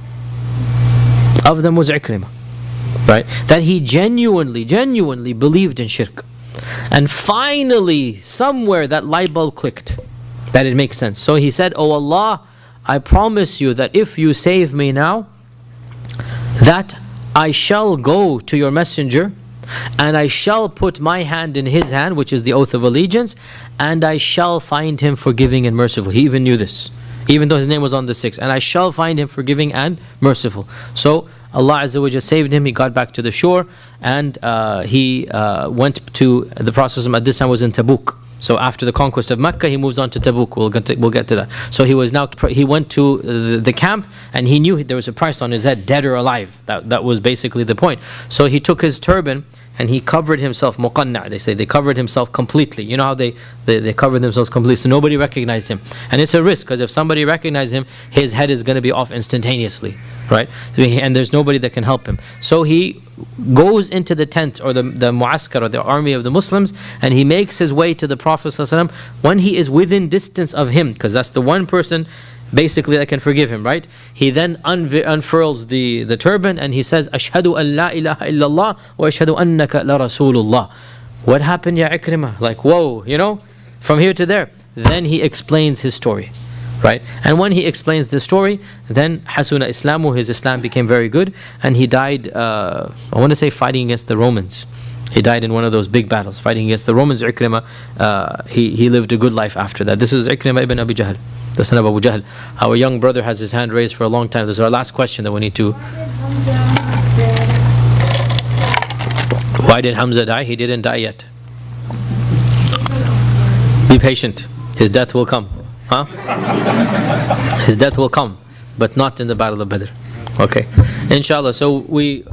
Speaker 1: Of them was Ikrimah, right? That he genuinely believed in shirk. And finally, somewhere that light bulb clicked, that it makes sense. So he said, oh Allah, I promise you that if you save me now, that I shall go to your messenger and I shall put my hand in his hand, which is the oath of allegiance, and I shall find him forgiving and merciful. He even knew this, even though his name was on the 6. And I shall find him forgiving and merciful. So Allah Azza wa Jalla saved him. He got back to the shore, and he went to the Prophet. At this time was in Tabuk. So after the conquest of Mecca, he moves on to Tabuk. We'll get to that. So he went to the camp, and he knew there was a price on his head, dead or alive. That was basically the point. So he took his turban and he covered himself, muqanna, they say, they covered himself completely. You know how they covered themselves completely, so nobody recognized him. And it's a risk, because if somebody recognizes him, his head is going to be off instantaneously, right? And there's nobody that can help him. So he goes into the tent, or the muaskar, or the army of the Muslims, and he makes his way to the Prophet ﷺ when he is within distance of him, because that's the one person basically that can forgive him, right? He then unfurls the turban and he says, Ashhadu an la ilaha illallah wa ashhadu annaka la rasulullah. What happened, ya Ikrimah? Like, whoa, from here to there. Then he explains his story, right? And when he explains the story, then Hasuna Islamu, his Islam became very good, and he died, I want to say, fighting against the Romans. He died in one of those big battles, fighting against the Romans. Ikrimah, he lived a good life after that. This is Ikrimah ibn Abi Jahl, the son of Abu Jahl. Our young brother has his hand raised for a long time. This is our last question that we need to. Why did Hamza die? He didn't die yet. Be patient. His death will come. Huh? His death will come, but not in the Battle of Badr. Okay. Inshallah. So we.